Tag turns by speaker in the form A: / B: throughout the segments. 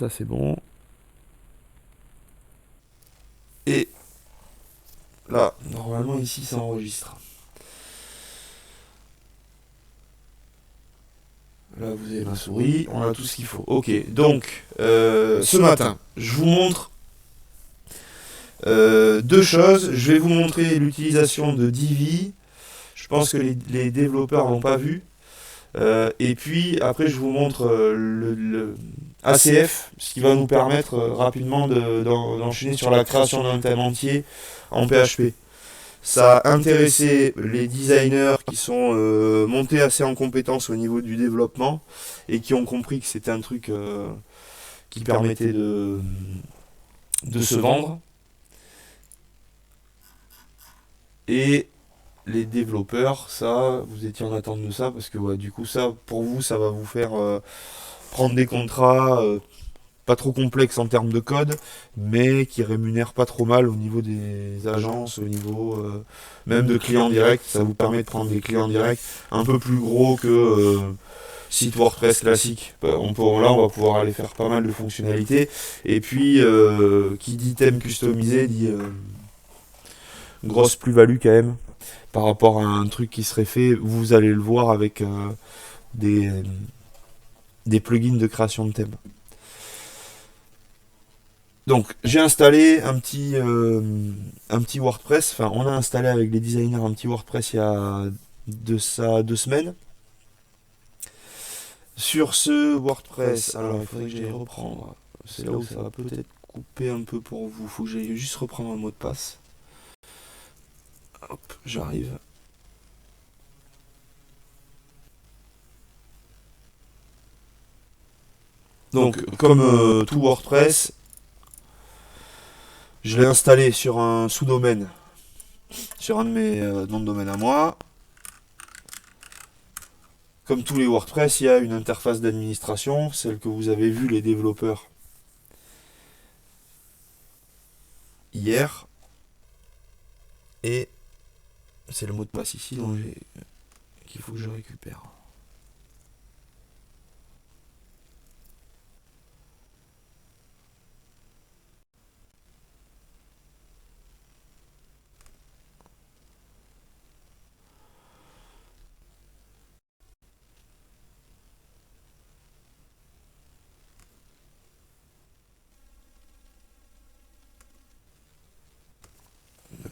A: ça c'est bon. Et là, normalement ici ça enregistre. Là vous avez ma souris, on a tout ce qu'il faut. Ok, donc ce matin, je vous montre deux choses. Je vais vous montrer l'utilisation de Divi. Je pense que les développeurs l'ont pas vu. Et puis après je vous montre le ACF, ce qui va nous permettre rapidement d'enchaîner sur la création d'un thème entier en PHP. Ça a intéressé les designers qui sont montés assez en compétence au niveau du développement et qui ont compris que c'était un truc qui permettait de se vendre. Et les développeurs, ça, vous étiez en attente de ça parce que ouais, du coup ça, pour vous, ça va vous faire prendre des contrats pas trop complexes en termes de code, mais qui rémunèrent pas trop mal au niveau des agences, au niveau même de clients directs. Ça vous permet de prendre des clients directs un peu plus gros que site WordPress classique. Là, on va pouvoir aller faire pas mal de fonctionnalités. Et puis, qui dit thème customisé dit grosse plus-value quand même par rapport à un truc qui serait fait. Vous allez le voir avec des, des plugins de création de thèmes. Donc j'ai installé un petit WordPress, enfin on a installé avec les designers un petit WordPress il y a de ça 2 semaines. Sur ce WordPress, alors il faudrait que j'aille reprendre, c'est là où ça va peut-être couper un peu pour vous, il faut que j'aille juste reprendre un mot de passe. Hop, j'arrive. Donc comme tout WordPress, je l'ai installé sur un sous-domaine, sur un de mes noms de domaine à moi. Comme tous les WordPress, il y a une interface d'administration, celle que vous avez vu les développeurs hier. Et c'est le mot de passe ici qu'il faut que je récupère.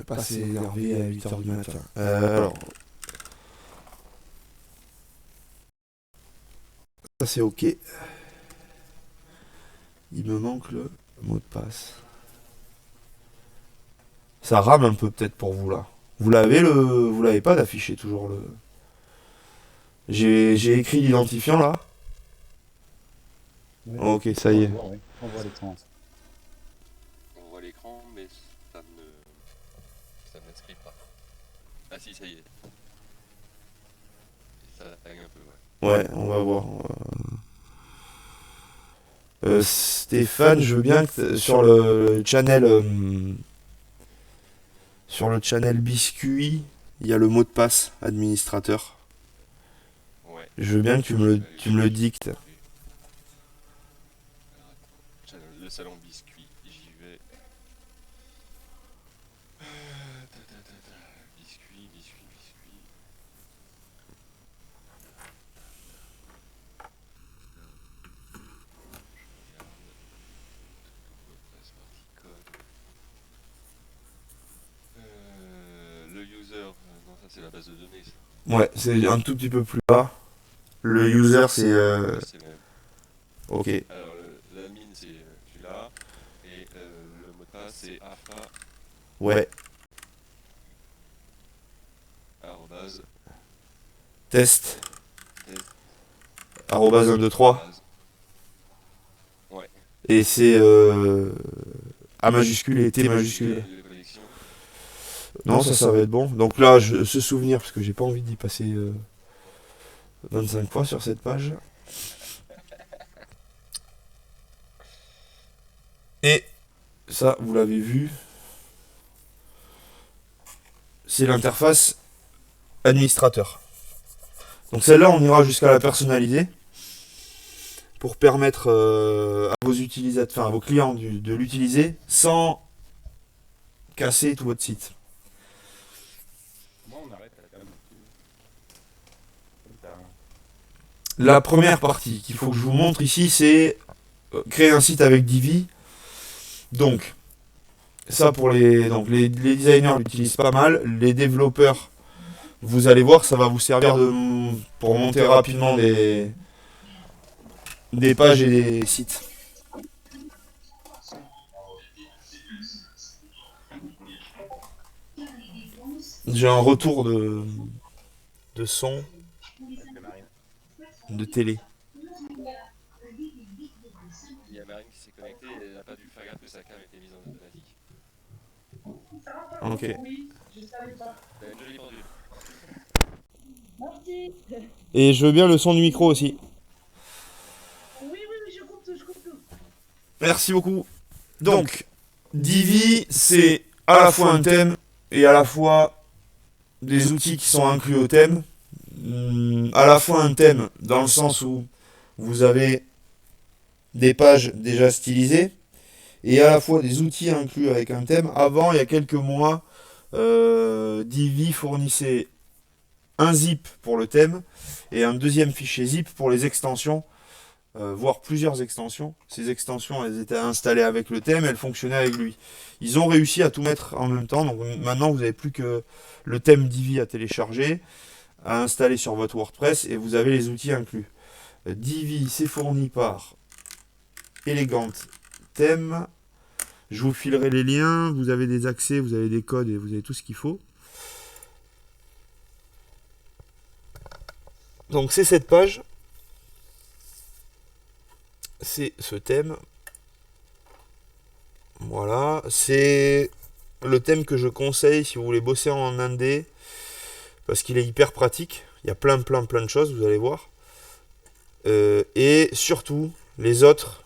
A: Pas s'énerver à 8h du matin. Alors, ça c'est ok. Il me manque le mot de passe. Ça rame un peu peut-être pour vous là. Vous l'avez pas d'afficher toujours le. J'ai écrit l'identifiant là.
B: Oui,
A: Ok, ça y est.
B: oui. On voit l'écran.
C: On voit l'écran, mais ça n'inscrit pas. Ah si, ça y est. Ça lag un peu, ouais.
A: Ouais, on va voir. Stéphane, je veux bien que sur le channel biscuit, il y a le mot de passe administrateur.
C: Ouais.
A: Je veux bien que tu me le dictes.
C: Le salon biscuit, j'y vais. Biscuit, biscuit, biscuit. Je regarde. WordPress partie code. Le user, non ça c'est la base de données ça.
A: Ouais, c'est un tout petit peu plus bas. Le user, c'est.
C: Ouais, c'est même.
A: Ok.
C: Alors la mine c'est celui-là. Et le mot de passe c'est afa
A: Ouais.
C: arrobase
A: Test.
C: test
A: Arrobase 1, 2, 3.
C: Ouais.
A: Et c'est A majuscule et T majuscule.
C: De connexion.
A: Non, ça va être bon. Donc là, ce souvenir, parce que j'ai pas envie d'y passer 25 fois sur cette page. Et ça, vous l'avez vu, c'est l'interface administrateur. Donc celle-là, on ira jusqu'à la personnaliser. pour permettre à vos utilisateurs, enfin à vos clients de l'utiliser sans casser tout votre site.
C: Comment on arrête à la gamme?
A: La première partie qu'il faut que je vous montre ici, c'est créer un site avec Divi. Donc, ça pour les designers l'utilisent pas mal. Les développeurs, vous allez voir, ça va vous servir pour monter rapidement des pages et des sites. J'ai un retour de son de télé.
C: Il y a Marine qui s'est connectée et elle n'a pas dû faire gaffe que sa cam était mise en automatique.
A: Ok.
C: Elle a une jolie pendule.
B: Merci.
A: Et je veux bien le son du micro aussi.
B: Oui, oui, oui, je coupe tout.
A: Merci beaucoup. Donc, Divi, c'est à la fois un thème et à la fois des outils qui sont inclus au thème. À la fois un thème dans le sens où vous avez des pages déjà stylisées et à la fois des outils inclus avec un thème. Avant, il y a quelques mois, Divi fournissait un zip pour le thème et un deuxième fichier zip pour les extensions, voire plusieurs extensions. Ces extensions, elles étaient installées avec le thème, elles fonctionnaient avec lui. Ils ont réussi à tout mettre en même temps, donc maintenant vous n'avez plus que le thème Divi à télécharger, à installer sur votre WordPress et vous avez les outils inclus. Divi, c'est fourni par Elegant Theme. Je vous filerai les liens, vous avez des accès, vous avez des codes et vous avez tout ce qu'il faut. Donc c'est cette page, c'est ce thème. Voilà, c'est le thème que je conseille si vous voulez bosser en indé, parce qu'il est hyper pratique. Il y a plein de choses, vous allez voir. Et surtout, les autres,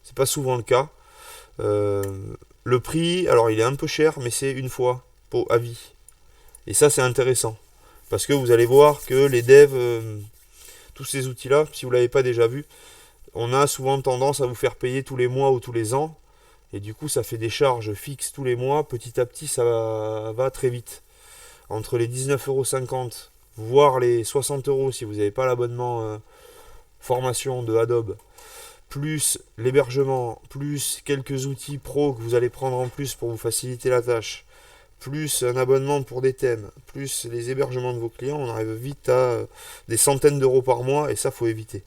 A: c'est pas souvent le cas. Le prix, alors il est un peu cher, mais c'est une fois pour à vie. Et ça, c'est intéressant. Parce que vous allez voir que les devs, tous ces outils-là, si vous ne l'avez pas déjà vu, on a souvent tendance à vous faire payer tous les mois ou tous les ans. Et du coup, ça fait des charges fixes tous les mois. Petit à petit, ça va très vite. Entre les 19,50 €, voire les 60 € si vous n'avez pas l'abonnement formation de Adobe, plus l'hébergement, plus quelques outils pro que vous allez prendre en plus pour vous faciliter la tâche, plus un abonnement pour des thèmes, plus les hébergements de vos clients, on arrive vite à des centaines d'euros par mois et ça, faut éviter.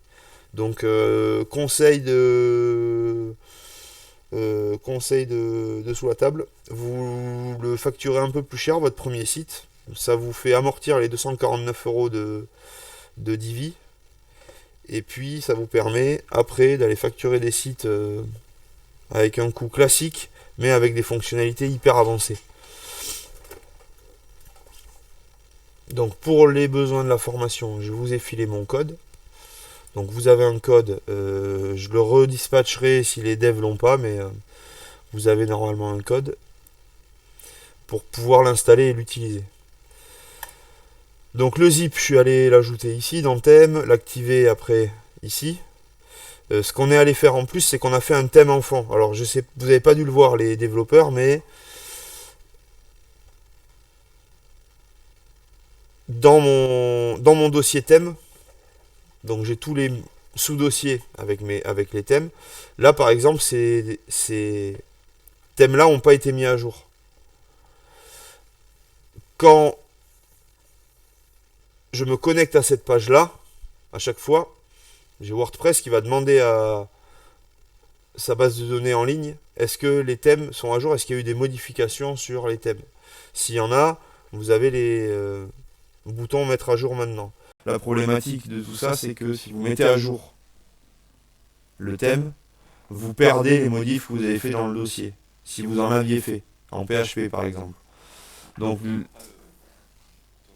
A: Donc, conseil de sous la table, vous le facturez un peu plus cher votre premier site, ça vous fait amortir les 249 € de Divi, et puis ça vous permet après d'aller facturer des sites avec un coût classique, mais avec des fonctionnalités hyper avancées. Donc pour les besoins de la formation, je vous ai filé mon code. Donc vous avez un code, je le redispatcherai si les devs l'ont pas, mais vous avez normalement un code pour pouvoir l'installer et l'utiliser. Donc le zip, je suis allé l'ajouter ici dans le thème, l'activer après ici. Ce qu'on est allé faire en plus, c'est qu'on a fait un thème enfant. Alors je sais, vous n'avez pas dû le voir les développeurs, mais dans mon dossier thème, donc j'ai tous les sous-dossiers avec les thèmes. Là par exemple, ces thèmes-là n'ont pas été mis à jour. Quand je me connecte à cette page-là, à chaque fois, j'ai WordPress qui va demander à sa base de données en ligne, est-ce que les thèmes sont à jour, est-ce qu'il y a eu des modifications sur les thèmes. S'il y en a, vous avez les boutons mettre à jour maintenant. La problématique de tout ça, c'est que si vous mettez à jour le thème, vous perdez les modifs que vous avez fait dans le dossier, si vous en aviez fait, en PHP par exemple. Donc,
C: Ton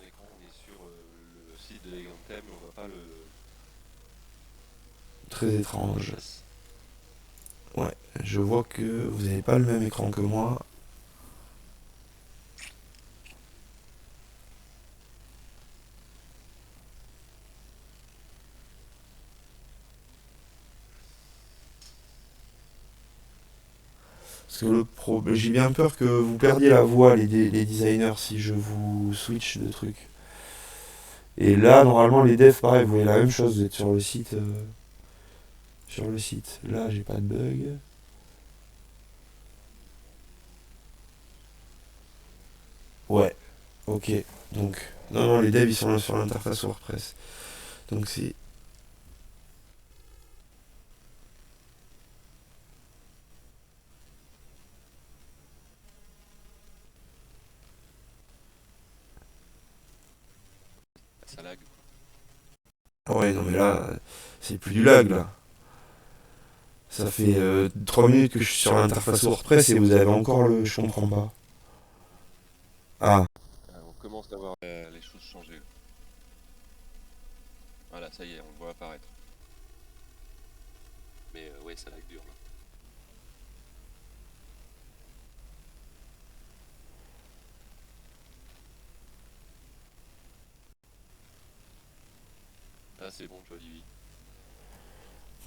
C: écran, on est sur le site de Elegant Theme, on voit pas le.
A: très étrange. Ouais, je vois que vous n'avez pas le même écran que moi. Parce que j'ai bien peur que vous perdiez la voix, les designers, si je vous switch de trucs. Et là, normalement, les devs, pareil, vous voyez la même chose, vous êtes sur le site. Sur le site. Là, j'ai pas de bug. Ouais, ok. Donc, non, les devs, ils sont là sur l'interface WordPress. Donc, c'est.
C: Ça lag.
A: Ah ouais, non, mais là, c'est plus du lag, là. Ça fait 3 minutes que je suis sur l'interface WordPress et vous avez encore le. Je comprends pas. Ah,
C: On commence à voir les choses changer. Voilà, ça y est, on le voit apparaître. Mais ouais, ça lag dur là. Ah, c'est bon, tu vois, Divi.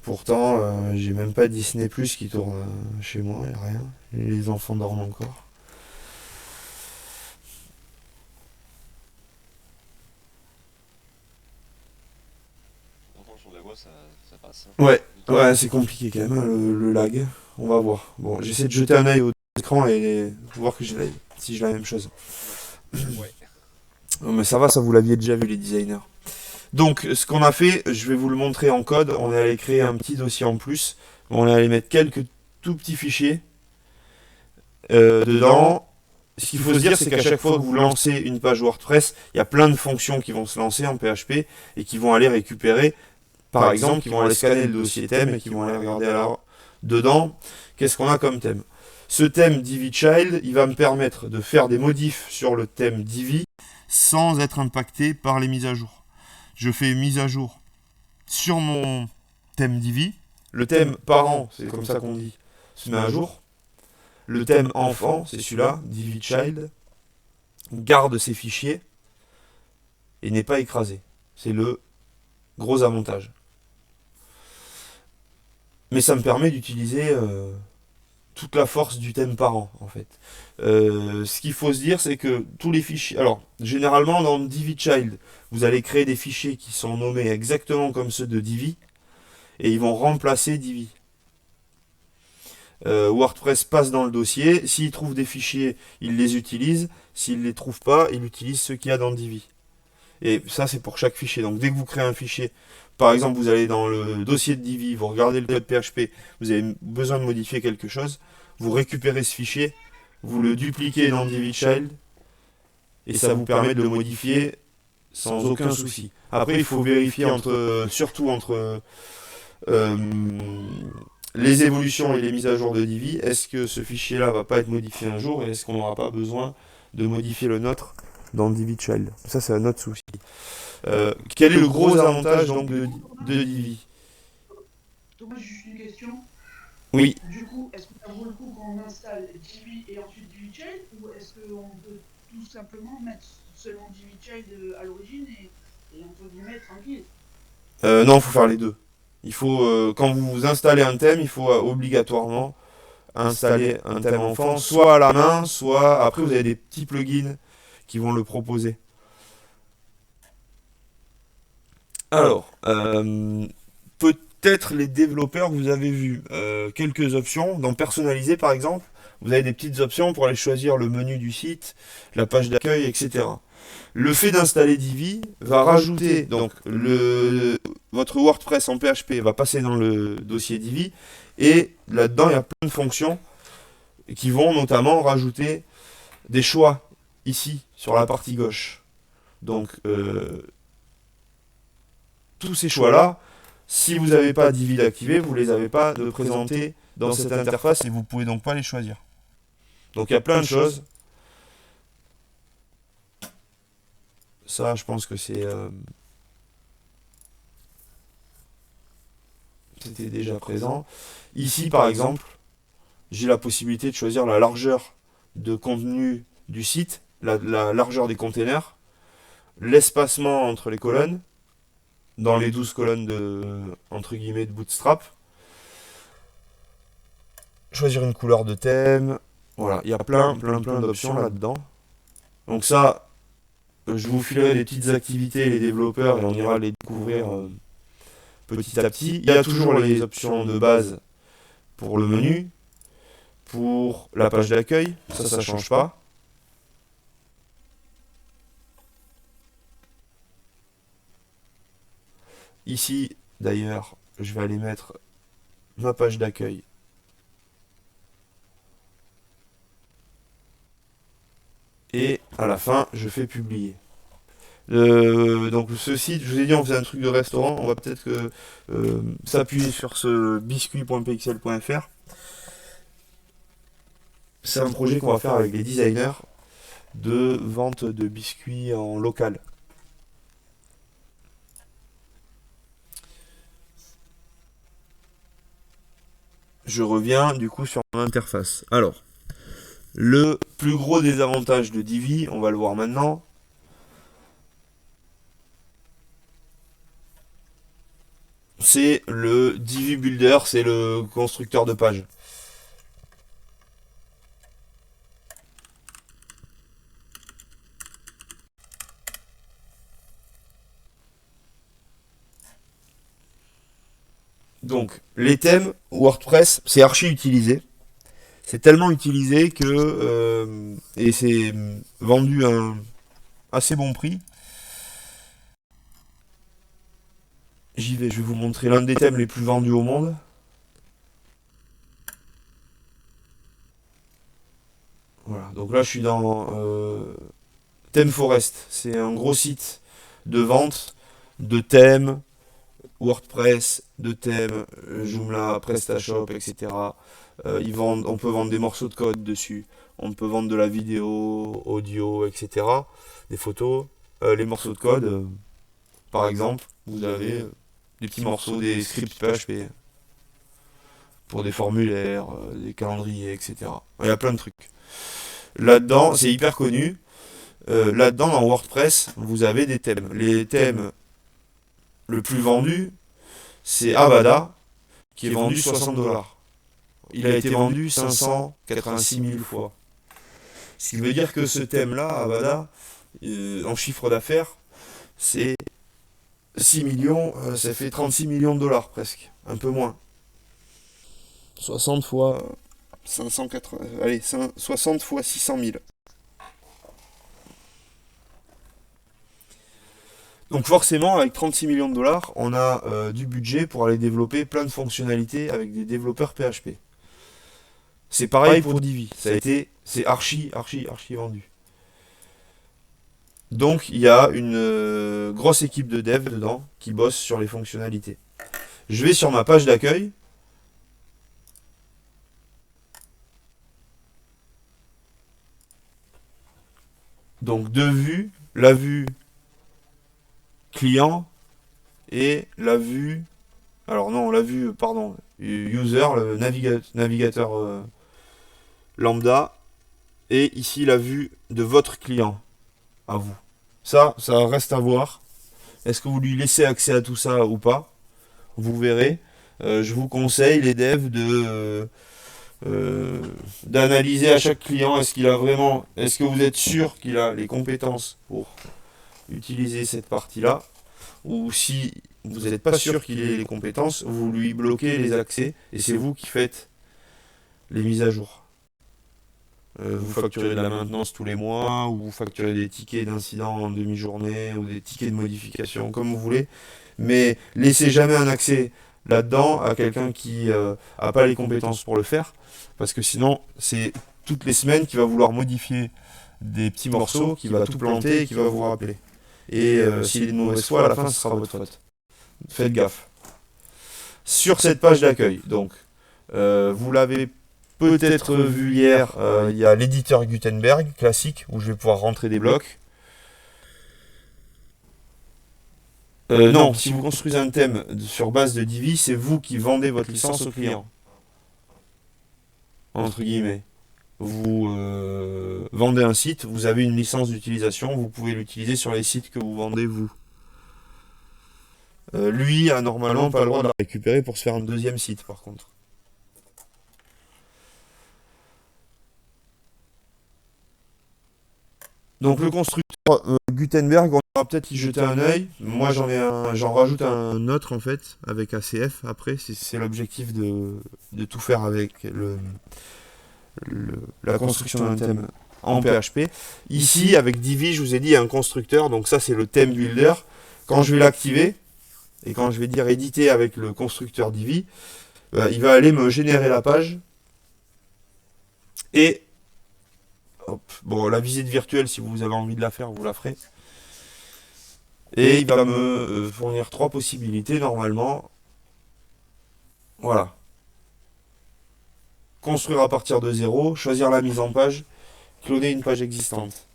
A: pourtant, j'ai même pas Disney Plus qui tourne chez moi, y a rien. Les enfants dorment encore.
C: Pourtant, le son de la voix, ça passe. Hein.
A: Ouais,
C: Nickel.
A: ouais, c'est compliqué quand même, hein, le lag. On va voir. Bon, j'essaie de jeter un œil au écran et voir que si j'ai la même chose.
C: Ouais.
A: Non, mais ça va, ça vous l'aviez déjà vu les designers. Donc, ce qu'on a fait, je vais vous le montrer en code. On est allé créer un petit dossier en plus. On est allé mettre quelques tout petits fichiers dedans. Ce qu'il faut se dire, c'est qu'à chaque fois que vous lancez une page WordPress, il y a plein de fonctions qui vont se lancer en PHP et qui vont aller récupérer, par exemple, qui vont aller scanner le dossier thème et qui vont aller regarder alors dedans, qu'est-ce qu'on a comme thème. Ce thème Divi Child, il va me permettre de faire des modifs sur le thème Divi sans être impacté par les mises à jour. Je fais une mise à jour sur mon thème Divi. Le thème parent, c'est comme ça qu'on dit, se met à jour. Le thème enfant, c'est celui-là, Divi Child, garde ses fichiers et n'est pas écrasé. C'est le gros avantage. Mais ça me permet d'utiliser toute la force du thème parent, en fait. Ce qu'il faut se dire, c'est que tous les fichiers... Alors, généralement, dans Divi Child, vous allez créer des fichiers qui sont nommés exactement comme ceux de Divi, et ils vont remplacer Divi. WordPress passe dans le dossier, s'il trouve des fichiers, il les utilise, s'il ne les trouve pas, il utilise ceux qu'il y a dans Divi. Et ça, c'est pour chaque fichier. Donc, dès que vous créez un fichier, par exemple, vous allez dans le dossier de Divi, vous regardez le code PHP, vous avez besoin de modifier quelque chose, vous récupérez ce fichier, vous le dupliquez dans Divi Child, et ça vous permet de le modifier sans aucun souci. Après, il faut vérifier surtout entre euh, les évolutions et les mises à jour de Divi. Est-ce que ce fichier-là va pas être modifié un jour et est-ce qu'on n'aura pas besoin de modifier le nôtre dans Divi Child? Ça, c'est un autre souci. Quel est le gros avantage donc de Divi?
B: Thomas, juste une question.
A: Oui.
B: Du coup, est-ce que ça vaut le coup qu'on installe Divi et ensuite Divi Child ou est-ce qu'on peut tout simplement mettre seulement Divi Child à l'origine et entre guillemets tranquille?
A: Non, il faut faire les deux. Il faut, quand vous installez un thème, il faut obligatoirement installer un thème enfant, soit à la main, soit après vous avez des petits plugins qui vont le proposer. Alors, peut-être les développeurs, vous avez vu quelques options. Dans personnaliser par exemple, vous avez des petites options pour aller choisir le menu du site, la page d'accueil, etc. Le fait d'installer Divi va rajouter, donc votre WordPress en PHP va passer dans le dossier Divi, et là-dedans il y a plein de fonctions qui vont notamment rajouter des choix ici sur la partie gauche. Donc tous ces choix-là, si vous n'avez pas Divi d'activer, vous ne les avez pas de présenter dans cette interface et vous ne pouvez donc pas les choisir. Donc il y a plein de choses. Ça, je pense que c'était déjà présent. Ici, par exemple, j'ai la possibilité de choisir la largeur de contenu du site, la largeur des containers, l'espacement entre les colonnes, dans les 12 colonnes entre guillemets de Bootstrap. choisir une couleur de thème. Voilà, il y a plein d'options là-dedans. Donc ça, je vous filerai des petites activités, les développeurs, et on ira les découvrir petit à petit. Il y a toujours les options de base pour le menu, pour la page d'accueil, ça change pas. Ici, d'ailleurs, je vais aller mettre ma page d'accueil. Et à la fin, je fais publier. Donc ce site, je vous ai dit, on faisait un truc de restaurant. On va peut-être s'appuyer sur ce biscuit.pxl.fr. C'est un projet qu'on va faire avec les designers de vente de biscuits en local. Je reviens du coup sur mon interface. Alors, le plus gros désavantage de Divi, on va le voir maintenant, c'est le Divi Builder, c'est le constructeur de page. Donc, les thèmes WordPress, c'est archi utilisé. C'est tellement utilisé que et c'est vendu à un assez bon prix. J'y vais, je vais vous montrer l'un des thèmes les plus vendus au monde. Voilà, donc là je suis dans ThemeForest. C'est un gros site de vente de thèmes, WordPress, de thèmes, Joomla, PrestaShop, etc. On peut vendre des morceaux de code dessus. On peut vendre de la vidéo, audio, etc. Des photos. Les morceaux de code, par exemple, vous avez des petits morceaux, des scripts PHP pour des formulaires, des calendriers, etc. Il y a plein de trucs. Là-dedans, c'est hyper connu. Là-dedans, dans WordPress, vous avez des thèmes. Les thèmes le plus vendu, c'est Avada, qui est vendu 60$. Il a été vendu 586 000 fois. Ce qui veut dire que ce thème-là, Avada, en chiffre d'affaires, c'est 6 millions, ça fait 36 millions de dollars presque, un peu moins. 60 fois 580, allez, 60 fois 600 000. Donc forcément, avec 36 millions de dollars, on a du budget pour aller développer plein de fonctionnalités avec des développeurs PHP. C'est pareil pour Divi. C'est archi vendu. Donc il y a une grosse équipe de dev dedans qui bosse sur les fonctionnalités. Je vais sur ma page d'accueil. Donc deux vues, la vue client et la vue, alors non, la vue, pardon, user, le navigateur lambda, et ici la vue de votre client à vous. Ça reste à voir. Est-ce que vous lui laissez accès à tout ça ou pas? Vous verrez. Je vous conseille, les devs, d'analyser à chaque client, est-ce que vous êtes sûr qu'il a les compétences pour utiliser cette partie-là, ou si vous n'êtes pas sûr qu'il ait les compétences, vous lui bloquez les accès et c'est vous qui faites les mises à jour. Vous facturez de la maintenance tous les mois, ou vous facturez des tickets d'incident en demi-journée, ou des tickets de modification, comme vous voulez, mais laissez jamais un accès là-dedans à quelqu'un qui n'a pas les compétences pour le faire, parce que sinon c'est toutes les semaines qu'il va vouloir modifier des petits morceaux, qui va tout planter et qui va vous rappeler. Et s'il est de mauvaise foi, à la fin, ce sera votre faute. Faites gaffe. Sur cette page d'accueil, donc, vous l'avez peut-être vu hier, il y a l'éditeur Gutenberg classique, où je vais pouvoir rentrer des blocs. Non, si vous construisez un thème sur base de Divi, c'est vous qui vendez votre licence au client. Entre guillemets. Vous vendez un site, vous avez une licence d'utilisation, vous pouvez l'utiliser sur les sites que vous vendez vous. Lui a normalement pas le droit de la récupérer pour se faire un deuxième site par contre. Donc le constructeur Gutenberg, on va peut-être y jeter un œil. Moi j'en rajoute un autre en fait avec ACF après. C'est l'objectif de tout faire avec la construction d'un thème en PHP. Ici avec Divi, je vous ai dit, il y a un constructeur. Donc ça c'est le theme builder. Quand je vais l'activer et quand je vais dire éditer avec le constructeur Divi, il va aller me générer la page et hop, bon, la visite virtuelle, si vous avez envie de la faire, vous la ferez. Et il va me fournir 3 possibilités normalement. Voilà. Construire à partir de zéro, choisir la mise en page, cloner une page existante.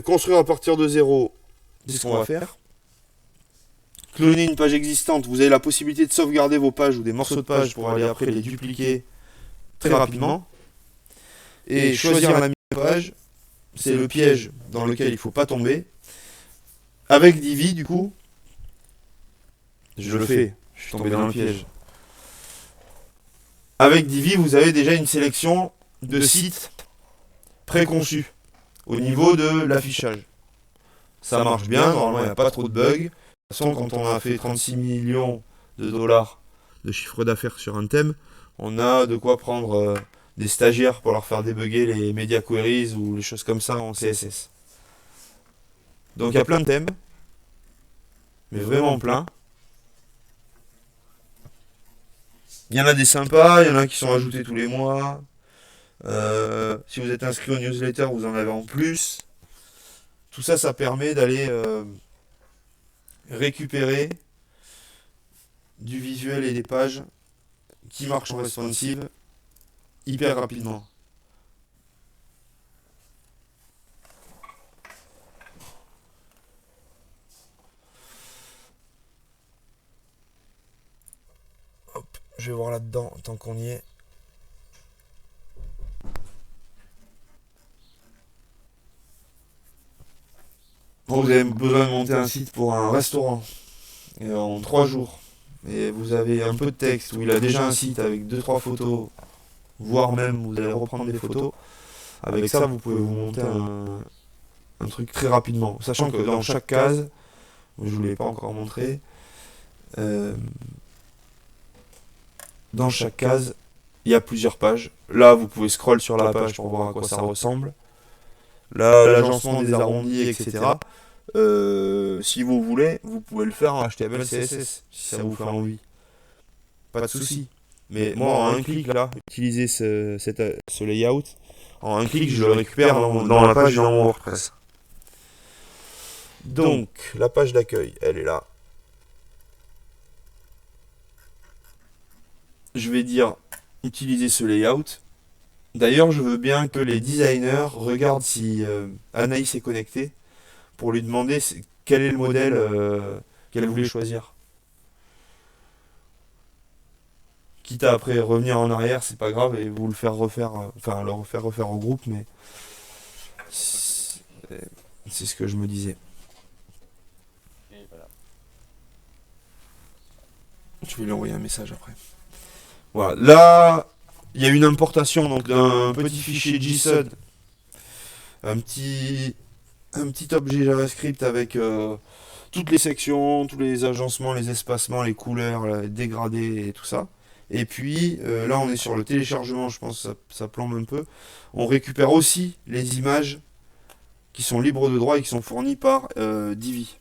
A: Construire à partir de zéro, c'est ce qu'on va faire. Cloner une page existante, vous avez la possibilité de sauvegarder vos pages ou des morceaux de pages pour aller après les dupliquer très rapidement. Et choisir la mise en page, c'est le piège dans lequel il ne faut pas tomber. Avec Divi, du coup, je le fais, je suis tombé dans le piège. Avec Divi, vous avez déjà une sélection de sites préconçus au niveau de l'affichage. Ça marche bien, normalement il n'y a pas trop de bugs. De toute façon, quand on a fait 36 millions de dollars de chiffre d'affaires sur un thème, on a de quoi prendre des stagiaires pour leur faire débugger les media queries ou les choses comme ça en CSS. Donc il y a plein de thèmes, mais vraiment plein. Il y en a des sympas, il y en a qui sont ajoutés tous les mois. Si vous êtes inscrit aux newsletters, vous en avez en plus. Tout ça, ça permet d'aller récupérer du visuel et des pages qui marchent en responsive hyper rapidement. Hop, je vais voir là-dedans tant qu'on y est. Bon, vous avez besoin de monter un site pour un restaurant et en 3 jours. Et vous avez un peu de texte où il a déjà un site avec 2-3 photos, voire même vous allez reprendre des photos. Avec ça, vous pouvez vous monter un truc très rapidement. Sachant que dans chaque case, je ne vous l'ai pas encore montré, dans chaque case, il y a plusieurs pages. Là, vous pouvez scroll sur la page pour voir à quoi ça ressemble. Là, l'agencement des arrondis, etc. Si vous voulez, vous pouvez le faire en HTML, CSS, si ça vous fait envie. Pas de souci. Mais moi, en un clic, là, utiliser ce layout, en un clic, je le récupère dans la page dans mon WordPress. Donc, la page d'accueil, elle est là. Je vais dire utiliser ce layout. D'ailleurs, je veux bien que les designers regardent si Anaïs est connectée pour lui demander quel est le modèle qu'elle voulait choisir. Quitte à après revenir en arrière, c'est pas grave, et vous le faire refaire, enfin le refaire au groupe, mais c'est ce que je me disais.
C: Et voilà.
A: Je vais lui envoyer un message après. Voilà, là, il y a une importation donc d'un petit fichier JSON, un petit objet JavaScript avec toutes les sections, tous les agencements, les espacements, les couleurs, les dégradés et tout ça. Et puis là, on est sur le téléchargement, je pense que ça plombe un peu. On récupère aussi les images qui sont libres de droit et qui sont fournies par Divi.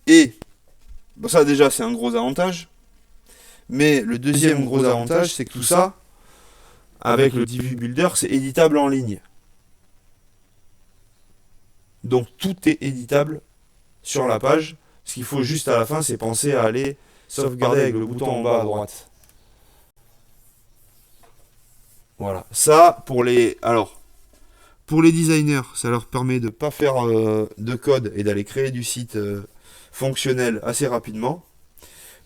A: Et bon, ça déjà, c'est un gros avantage. Mais le deuxième gros avantage, c'est que tout ça, avec le Divi Builder, c'est éditable en ligne. Donc tout est éditable sur la page. Ce qu'il faut juste à la fin, c'est penser à aller sauvegarder avec le bouton en bas à droite. Voilà. Ça, pour les designers, ça leur permet de ne pas faire de code et d'aller créer du site fonctionnel assez rapidement.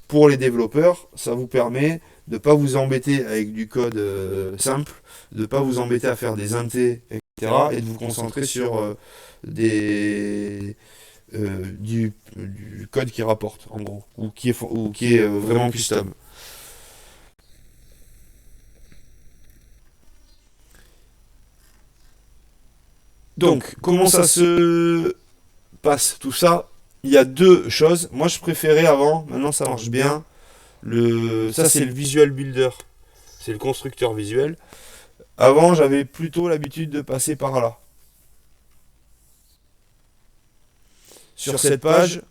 A: Pour les développeurs, ça vous permet de ne pas vous embêter avec du code simple, de ne pas vous embêter à faire des intés, etc. et de vous concentrer sur des du code qui rapporte, en gros, ou qui est vraiment custom. Donc, comment ça se passe tout ça? Il y a deux choses. Moi, je préférais avant, maintenant ça marche bien. Ça, c'est le Visual Builder. C'est le constructeur visuel. Avant, j'avais plutôt l'habitude de passer par là. Sur cette page,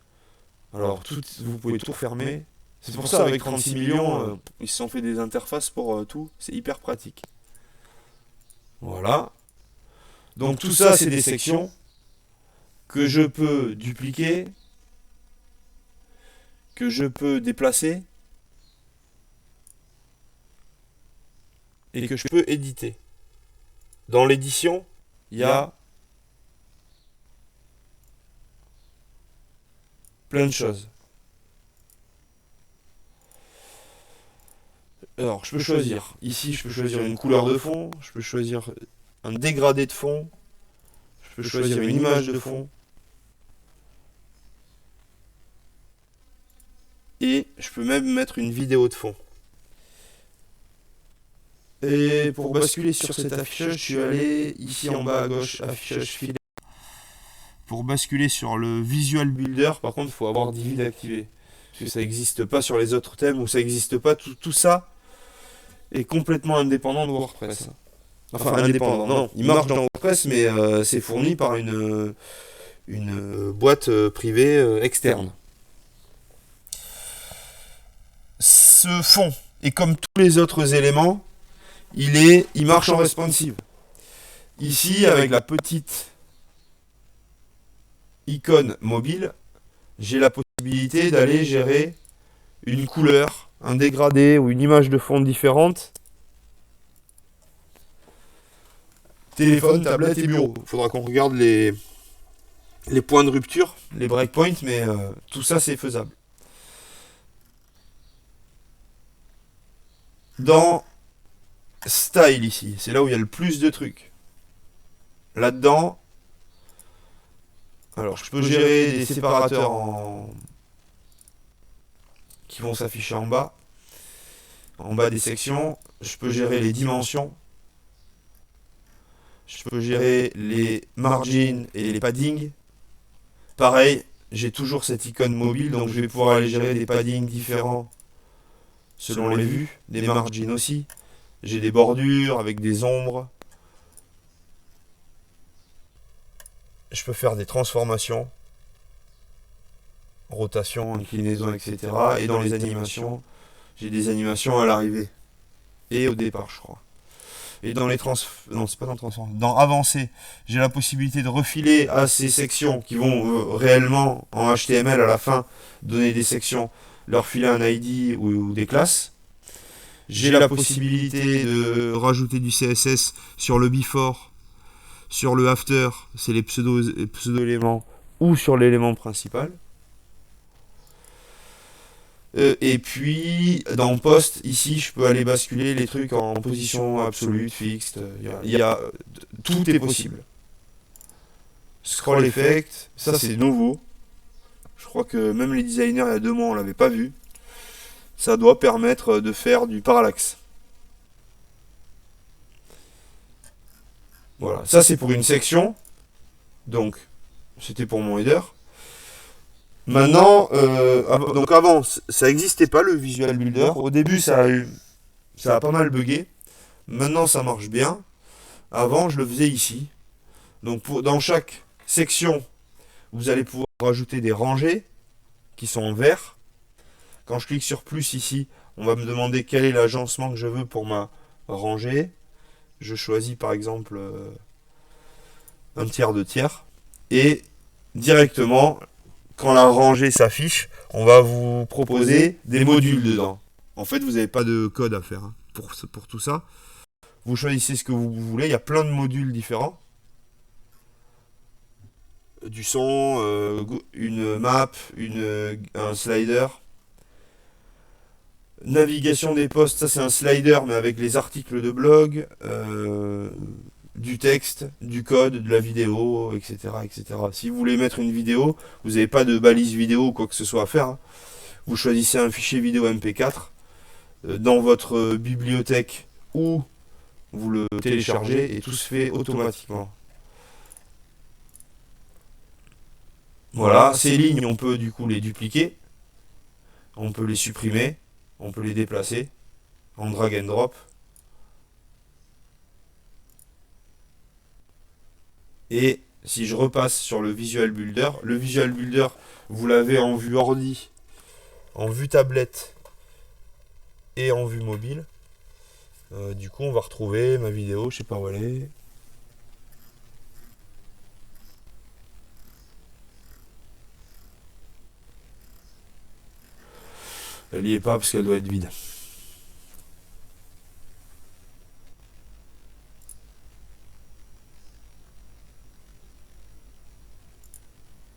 A: alors vous pouvez tout fermer. C'est pour ça, avec 36 millions, ils se sont fait des interfaces pour tout. C'est hyper pratique. Voilà. Donc tout ça, c'est des sections que je peux dupliquer, que je peux déplacer et que je peux éditer. Dans l'édition, il y a plein de choses. Alors, je peux choisir. Ici, je peux choisir une couleur de fond, je peux choisir un dégradé de fond, je peux choisir une image de fond. Et je peux même mettre une vidéo de fond. Et pour basculer sur cet affichage, je suis allé ici en bas à gauche, affichage filaire. Pour basculer sur le Visual Builder, par contre, il faut avoir Divi activé. Parce que ça n'existe pas sur les autres thèmes, ou ça n'existe pas. Tout ça est complètement indépendant de WordPress. Enfin, indépendant, non. Il marche dans WordPress, mais c'est fourni par une boîte privée externe. Ce fond, et comme tous les autres éléments, il marche en responsive. Ici, avec la petite icône mobile, j'ai la possibilité d'aller gérer une couleur, un dégradé ou une image de fond différente. Téléphone, tablette et bureau. Il faudra qu'on regarde les points de rupture, les breakpoints, mais tout ça c'est faisable. Dans Style ici, c'est là où il y a le plus de trucs. Là-dedans, alors je peux gérer des séparateurs qui vont s'afficher en bas des sections. Je peux gérer les dimensions. Je peux gérer les margins et les paddings. Pareil, j'ai toujours cette icône mobile, donc je vais pouvoir aller gérer des paddings différents selon les vues, des margins aussi. J'ai des bordures avec des ombres. Je peux faire des transformations, rotation, inclinaison, etc. Et dans les animations, j'ai des animations à l'arrivée et au départ, je crois. Et dans les non, c'est pas dans transform. Dans avancer, j'ai la possibilité de refiler à ces sections qui vont réellement en HTML à la fin donner des sections, leur filer un ID ou des classes. J'ai la possibilité de rajouter du CSS sur le before, sur le after, c'est les pseudo-éléments, ou sur l'élément principal. Et puis, dans post, ici, je peux aller basculer les trucs en position absolue, fixe. Tout est possible. Scroll effect, ça c'est nouveau. Je crois que même les designers il y a 2 mois, on l'avait pas vu. Ça doit permettre de faire du parallaxe. Voilà, ça c'est pour une section. Donc, c'était pour mon header. Maintenant, donc avant, ça n'existait pas le Visual Builder. Au début, ça a pas mal bugué. Maintenant, ça marche bien. Avant, je le faisais ici. Donc, dans chaque section, vous allez pouvoir rajouter des rangées qui sont en vert. Quand je clique sur plus ici, on va me demander quel est l'agencement que je veux pour ma rangée. Je choisis par exemple un tiers de tiers. Et directement, quand la rangée s'affiche, on va vous proposer des modules dedans. En fait, vous n'avez pas de code à faire pour tout ça. Vous choisissez ce que vous voulez. Il y a plein de modules différents. Du son, une map, un slider. Navigation des posts, ça c'est un slider mais avec les articles de blog. du texte, du code, de la vidéo, etc., etc. Si vous voulez mettre une vidéo, vous n'avez pas de balise vidéo ou quoi que ce soit à faire, hein. Vous choisissez un fichier vidéo MP4 dans votre bibliothèque ou vous le téléchargez et tout se fait automatiquement. Voilà, ces lignes, on peut du coup les dupliquer, on peut les supprimer, on peut les déplacer en drag and drop. Et si je repasse sur le Visual Builder, vous l'avez en vue ordi, en vue tablette et en vue mobile. Du coup, on va retrouver ma vidéo, je sais pas où elle est. Elle y est pas parce qu'elle doit être vide.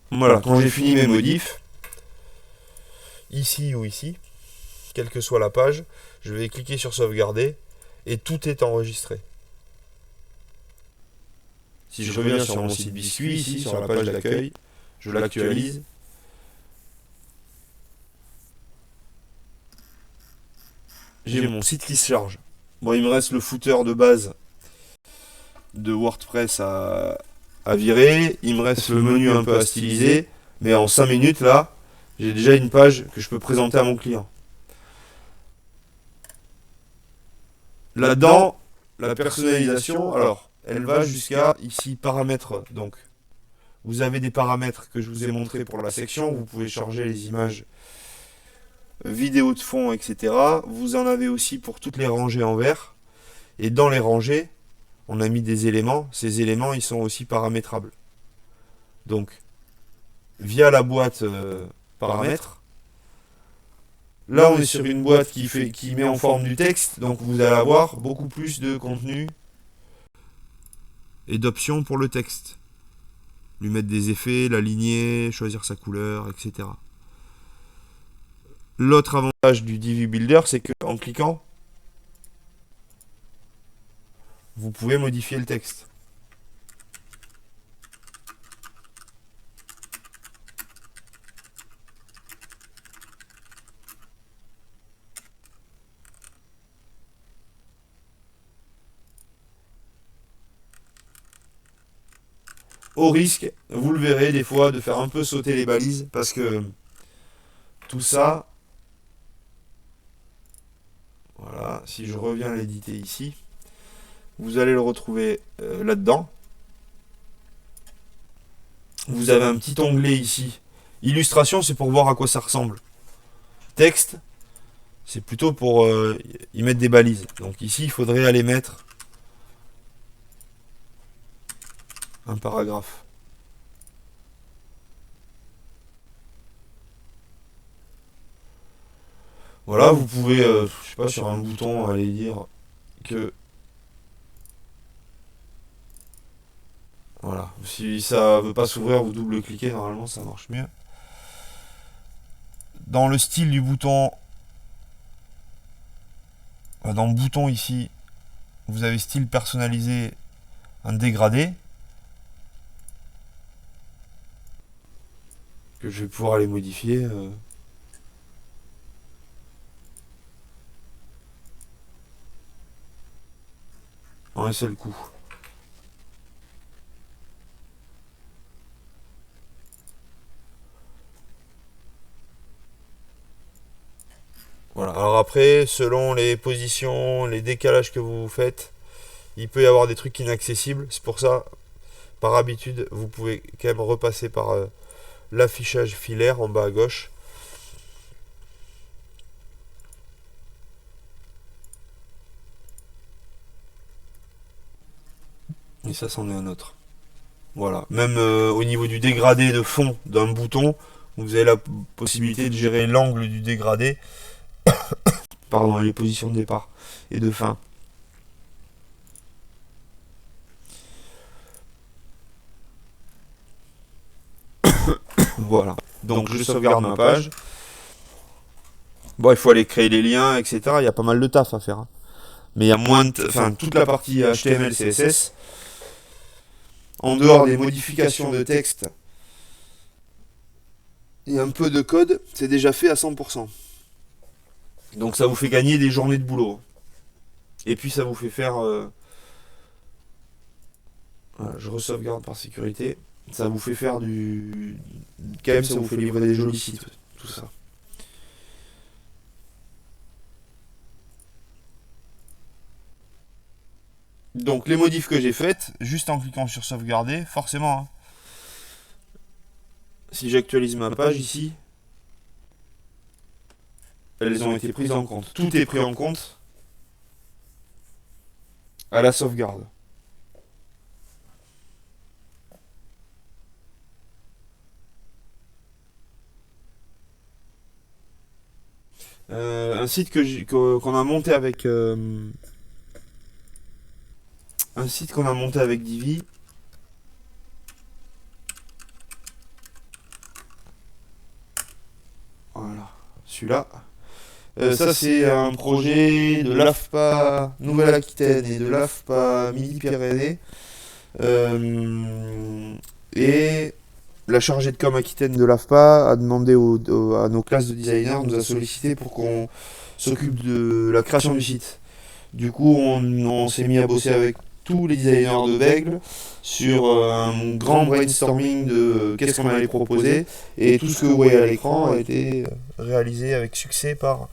A: Voilà, quand j'ai fini mes modifs, ici ou ici, quelle que soit la page, je vais cliquer sur sauvegarder et tout est enregistré. Si je reviens sur mon site Biscuit, ici, sur la page d'accueil, je l'actualise. J'ai mon site qui se charge. Bon, il me reste le footer de base de WordPress à virer. Il me reste le menu un peu à styliser. Mais en 5 minutes, là, j'ai déjà une page que je peux présenter à mon client. Là-dedans, la personnalisation, alors, elle va jusqu'à ici, paramètres. Donc, vous avez des paramètres que je vous ai montrés pour la section. Vous pouvez charger les images vidéo de fond, etc. Vous en avez aussi pour toutes les rangées en vert. Et dans les rangées, on a mis des éléments. Ces éléments, ils sont aussi paramétrables. Donc, via la boîte paramètres, là, on est sur une boîte qui met en forme du texte. Donc, vous allez avoir beaucoup plus de contenu et d'options pour le texte. Lui mettre des effets, l'aligner, choisir sa couleur, etc. L'autre avantage du Divi Builder, c'est qu'en cliquant, vous pouvez modifier le texte. Au risque, vous le verrez des fois, de faire un peu sauter les balises, parce que tout ça, voilà, si je reviens l'éditer ici, vous allez le retrouver là-dedans. Vous avez un petit onglet ici. Illustration, c'est pour voir à quoi ça ressemble. Texte, c'est plutôt pour y mettre des balises. Donc ici, il faudrait aller mettre un paragraphe. Voilà, vous pouvez, je sais pas, sur un bouton, aller dire que... Voilà, si ça veut pas s'ouvrir, vous double-cliquez, normalement ça marche mieux. Dans le style du bouton, dans le bouton ici, vous avez style personnalisé, un dégradé, que je vais pouvoir aller modifier. En un seul coup. Voilà. Alors après, selon les positions, les décalages que vous faites, il peut y avoir des trucs inaccessibles. C'est pour ça, par habitude, vous pouvez quand même repasser par l'affichage filaire en bas à gauche. Et ça, c'en est un autre. Voilà. Même au niveau du dégradé de fond d'un bouton, vous avez la possibilité de gérer l'angle du dégradé. Pardon, les positions de départ et de fin. Voilà. Donc je sauvegarde ma page. Bon, il faut aller créer les liens, etc. Il y a pas mal de taf à faire, hein. Mais il y a moins de... Enfin, toute la partie HTML, CSS, en dehors des modifications de texte et un peu de code, c'est déjà fait à 100%. Donc ça vous fait gagner des journées de boulot. Et puis ça vous fait faire... voilà, je re-sauvegarde par sécurité. Ça vous fait faire du... Quand même, ça vous fait livrer des jolis sites, tout ça. Donc les modifs que j'ai faites, juste en cliquant sur sauvegarder, forcément, hein, si j'actualise ma page ici, elles ont été prises en compte. Tout est pris en compte à la sauvegarde. Un site qu'on a monté avec un site qu'on a monté avec Divi. Voilà, celui-là. Ça c'est un projet de l'AFPA Nouvelle-Aquitaine et de l'AFPA Midi-Pyrénées. Et la chargée de com Aquitaine de l'AFPA a demandé à nos classes de designers, nous a sollicité pour qu'on s'occupe de la création du site. Du coup, on s'est mis à bosser avec tous les designers de Bègle sur un grand brainstorming de qu'est-ce qu'on allait proposer. Et tout ce que vous voyez à l'écran a été réalisé avec succès par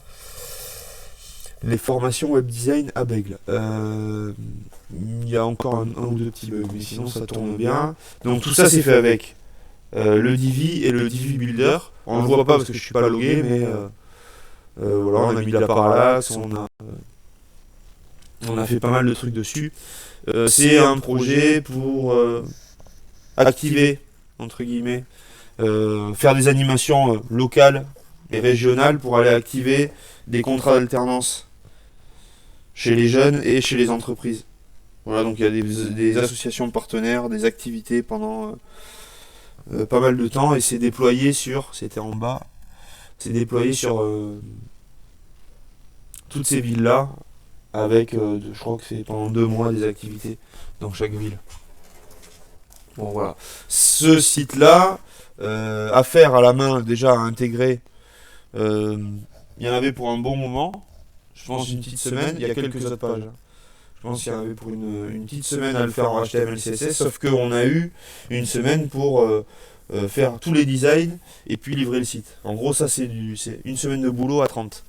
A: les formations web design à Bègle. Il y a encore un ou deux petits bugs, mais sinon ça tourne bien. Donc tout ça c'est fait avec le Divi et le Divi Builder. On le voit pas parce que je suis pas logué, mais voilà, on a mis de la parallaxe, on a fait pas mal de trucs dessus. C'est un projet pour activer, entre guillemets, faire des animations locales et régionales pour aller activer des contrats d'alternance chez les jeunes et chez les entreprises. Voilà, donc il y a des associations partenaires, des activités pendant pas mal de temps et c'est déployé c'était en bas, c'est déployé sur toutes ces villes-là avec, je crois que c'est pendant 2 mois des activités dans chaque ville. Bon voilà. Ce site-là, à faire à la main, déjà à intégrer, il y en avait pour un bon moment. Je pense une petite semaine, il y a quelques autres pages. Je pense qu'il y en avait pour une petite semaine à le faire en HTML, CSS, sauf qu'on a eu une semaine pour faire tous les designs et puis livrer le site. En gros, ça c'est une semaine de boulot à 30.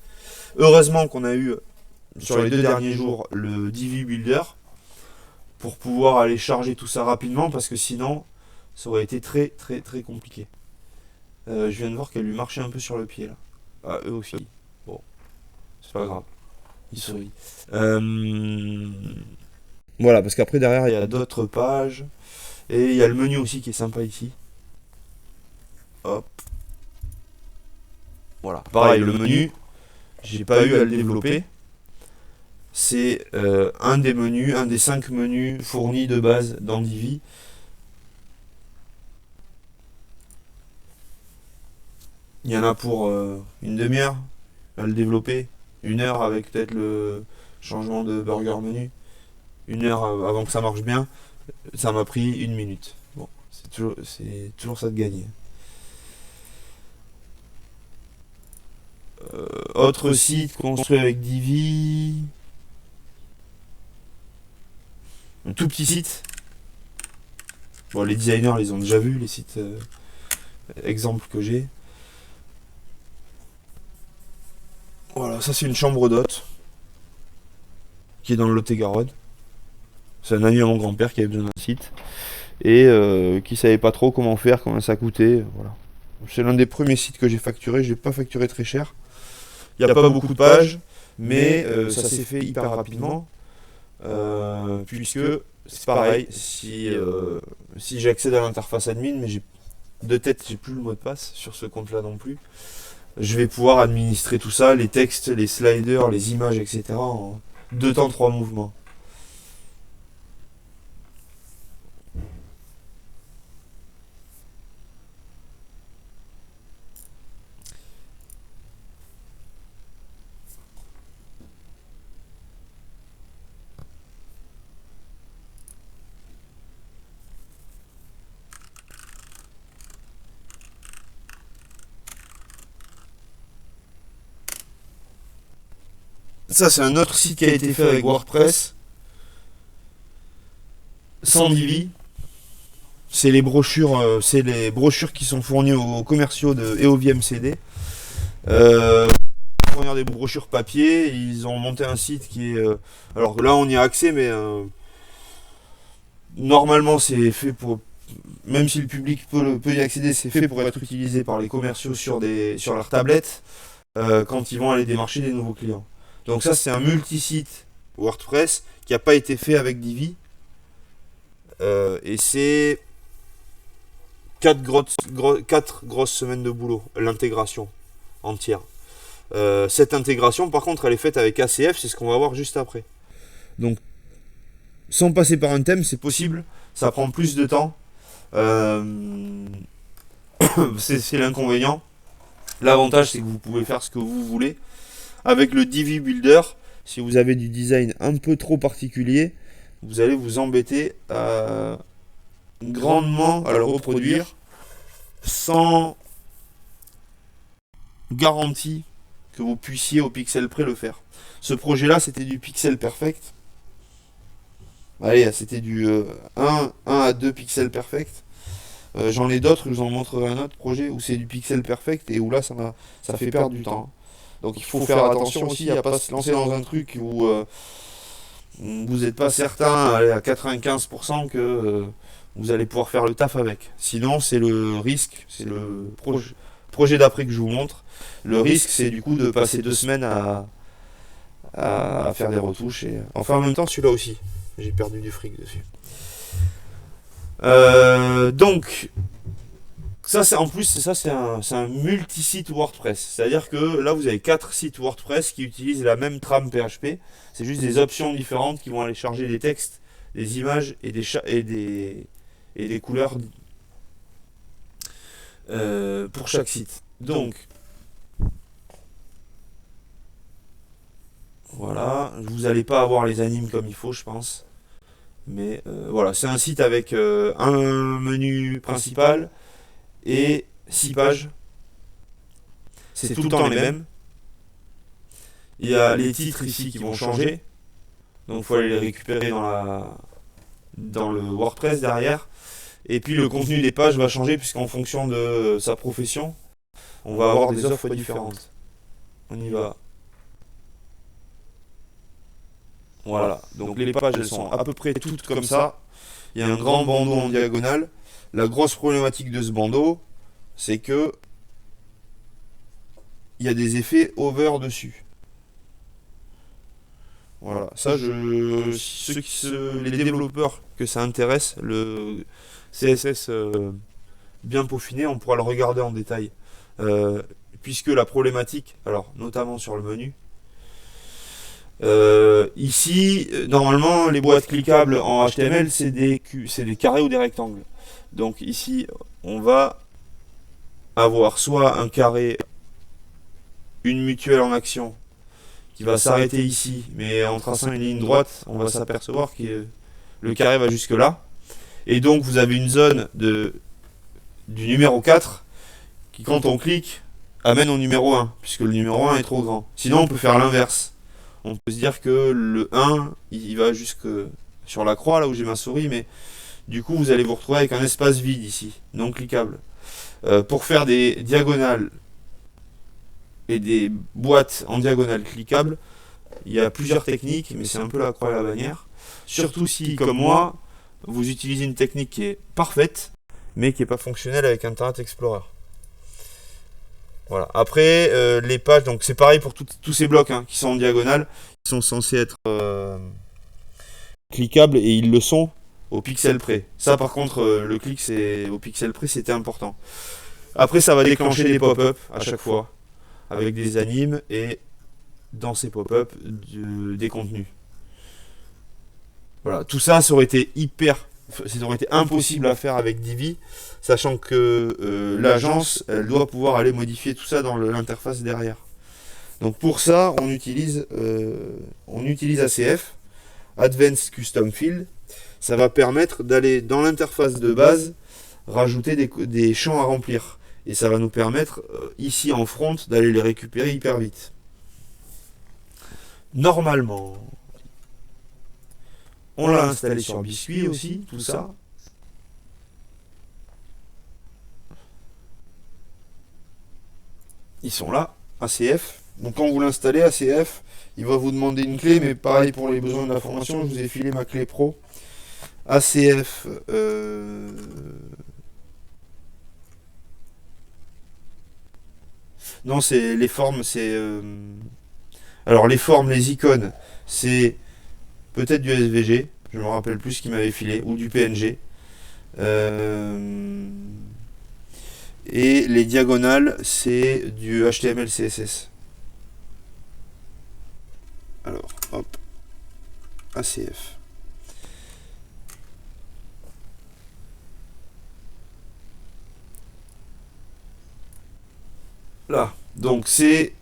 A: Heureusement qu'on a eu sur les 2 derniers jours le Divi Builder pour pouvoir aller charger tout ça rapidement parce que sinon ça aurait été très très très compliqué. Je viens de voir qu'elle lui marchait un peu sur le pied là. Ah, eux aussi. Bon, c'est pas grave. Il sourit. Voilà, parce qu'après derrière il y a d'autres pages et il y a le menu aussi qui est sympa ici. Hop. Voilà. Pareil, le menu, j'ai pas eu à le développer. C'est un des menus, un des 5 menus fournis de base dans Divi. Il y en a pour une demi-heure à le développer, 1 heure avec peut-être le changement de burger menu, 1 heure avant que ça marche bien. Ça m'a pris 1 minute. Bon, c'est toujours ça de gagner. Autre site construit avec Divi. Un tout petit site. Bon, les designers les ont déjà vus, les sites exemples que j'ai. Voilà, ça c'est une chambre d'hôte qui est dans le Lot-et-Garonne. C'est un ami à mon grand-père qui avait besoin d'un site et qui savait pas trop comment faire, comment ça coûtait. Voilà. C'est l'un des premiers sites que j'ai facturé. Je n'ai pas facturé très cher. Il n'y a pas beaucoup de pages, mais ça s'est fait hyper rapidement. Puisque c'est pareil, si j'accède à l'interface admin, mais de tête j'ai plus le mot de passe sur ce compte là non plus, je vais pouvoir administrer tout ça, les textes, les sliders, les images, etc. en 2 temps 3 mouvements. Ça, c'est un autre site qui a été fait avec WordPress, sans Divi. C'est les brochures qui sont fournies aux commerciaux de EOVM CD. Pour fournir des brochures papier, ils ont monté un site qui est. Alors là, on y a accès, mais normalement, c'est fait pour. Même si le public peut y accéder, c'est fait pour être utilisé par les commerciaux sur leur tablette quand ils vont aller démarcher des nouveaux clients. Donc ça, c'est un multi-site WordPress qui n'a pas été fait avec Divi. Et c'est 4 grosses semaines de boulot, l'intégration entière. Cette intégration, par contre, elle est faite avec ACF, c'est ce qu'on va voir juste après. Donc, sans passer par un thème, c'est possible, ça prend plus de temps. C'est l'inconvénient. L'avantage, c'est que vous pouvez faire ce que vous voulez. Avec le Divi Builder, si vous avez du design un peu trop particulier, vous allez vous embêter grandement à le reproduire sans garantie que vous puissiez au pixel près le faire. Ce projet-là, c'était du pixel perfect. Allez, c'était du 1 à 2 pixels perfect. J'en ai d'autres, je vous en montrerai un autre projet où c'est du pixel perfect et où là, ça fait perdre du temps. Donc il faut faire attention aussi à ne pas se lancer dans un truc où vous n'êtes pas certain à 95% que vous allez pouvoir faire le taf avec. Sinon, c'est le risque, c'est le projet d'après que je vous montre. Le risque, c'est du coup de passer 2 semaines à faire des retouches. Enfin, en même temps, celui-là aussi. J'ai perdu du fric dessus. Donc, ça c'est un multi-site WordPress. C'est-à-dire que là, vous avez 4 sites WordPress qui utilisent la même trame PHP. C'est juste des options différentes qui vont aller charger des textes, des images et des couleurs pour chaque site. Donc, voilà, vous n'allez pas avoir les animes comme il faut, je pense. Mais voilà, c'est un site avec un menu principal et 6 pages. C'est tout le temps les mêmes. Il y a les titres ici qui vont changer. Donc il faut aller les récupérer dans le WordPress derrière. Et puis le contenu des pages va changer puisqu'en fonction de sa profession, on va avoir des offres différentes. On y va. Voilà, donc les pages elles sont à peu près toutes comme ça. Il y a un grand bandeau en diagonale. La grosse problématique de ce bandeau, c'est que il y a des effets over dessus. Voilà, ça les développeurs que ça intéresse, le CSS bien peaufiné, on pourra le regarder en détail. Puisque la problématique, alors notamment sur le menu, ici, normalement, les boîtes cliquables en HTML, c'est des carrés ou des rectangles. Donc ici, on va avoir soit un carré, une mutuelle en action, qui va s'arrêter ici, mais en traçant une ligne droite, on va s'apercevoir que le carré va jusque là. Et donc, vous avez une zone du numéro 4, qui, quand on clique, amène au numéro 1, puisque le numéro 1 est trop grand. Sinon, on peut faire l'inverse. On peut se dire que le 1, il va jusque sur la croix, là où j'ai ma souris, mais du coup, vous allez vous retrouver avec un espace vide ici, non cliquable. Pour faire des diagonales et des boîtes en diagonale cliquables, il y a plusieurs techniques, mais c'est un peu la croix et la bannière. Surtout si, comme moi, vous utilisez une technique qui est parfaite, mais qui n'est pas fonctionnelle avec Internet Explorer. Voilà. Après, les pages, donc c'est pareil pour tous ces blocs qui sont en diagonale, ils sont censés être cliquables et ils le sont au pixel près. Ça, par contre, le clic au pixel près, c'était important. Après, ça va déclencher des pop-up à chaque fois, avec des animes et dans ces pop-up des contenus. Voilà, tout ça, ça aurait été impossible à faire avec Divi, sachant que l'agence, elle doit pouvoir aller modifier tout ça dans l'interface derrière. Donc pour ça, on utilise ACF, Advanced Custom Field. Ça va permettre d'aller dans l'interface de base, rajouter des champs à remplir. Et ça va nous permettre, ici en front, d'aller les récupérer hyper vite. normalement, on l'a installé sur Biscuit aussi, tout ça. Ils sont là, ACF. Donc quand vous l'installez, ACF, il va vous demander une clé, mais pareil pour les besoins d'information, je vous ai filé ma clé pro. ACF, non, c'est les formes, c'est... Alors les formes, les icônes, c'est peut-être du SVG, je me rappelle plus ce qu'il m'avait filé, ou du PNG. Et les diagonales, c'est du HTML, CSS. Alors, hop, ACF. Là, donc c'est...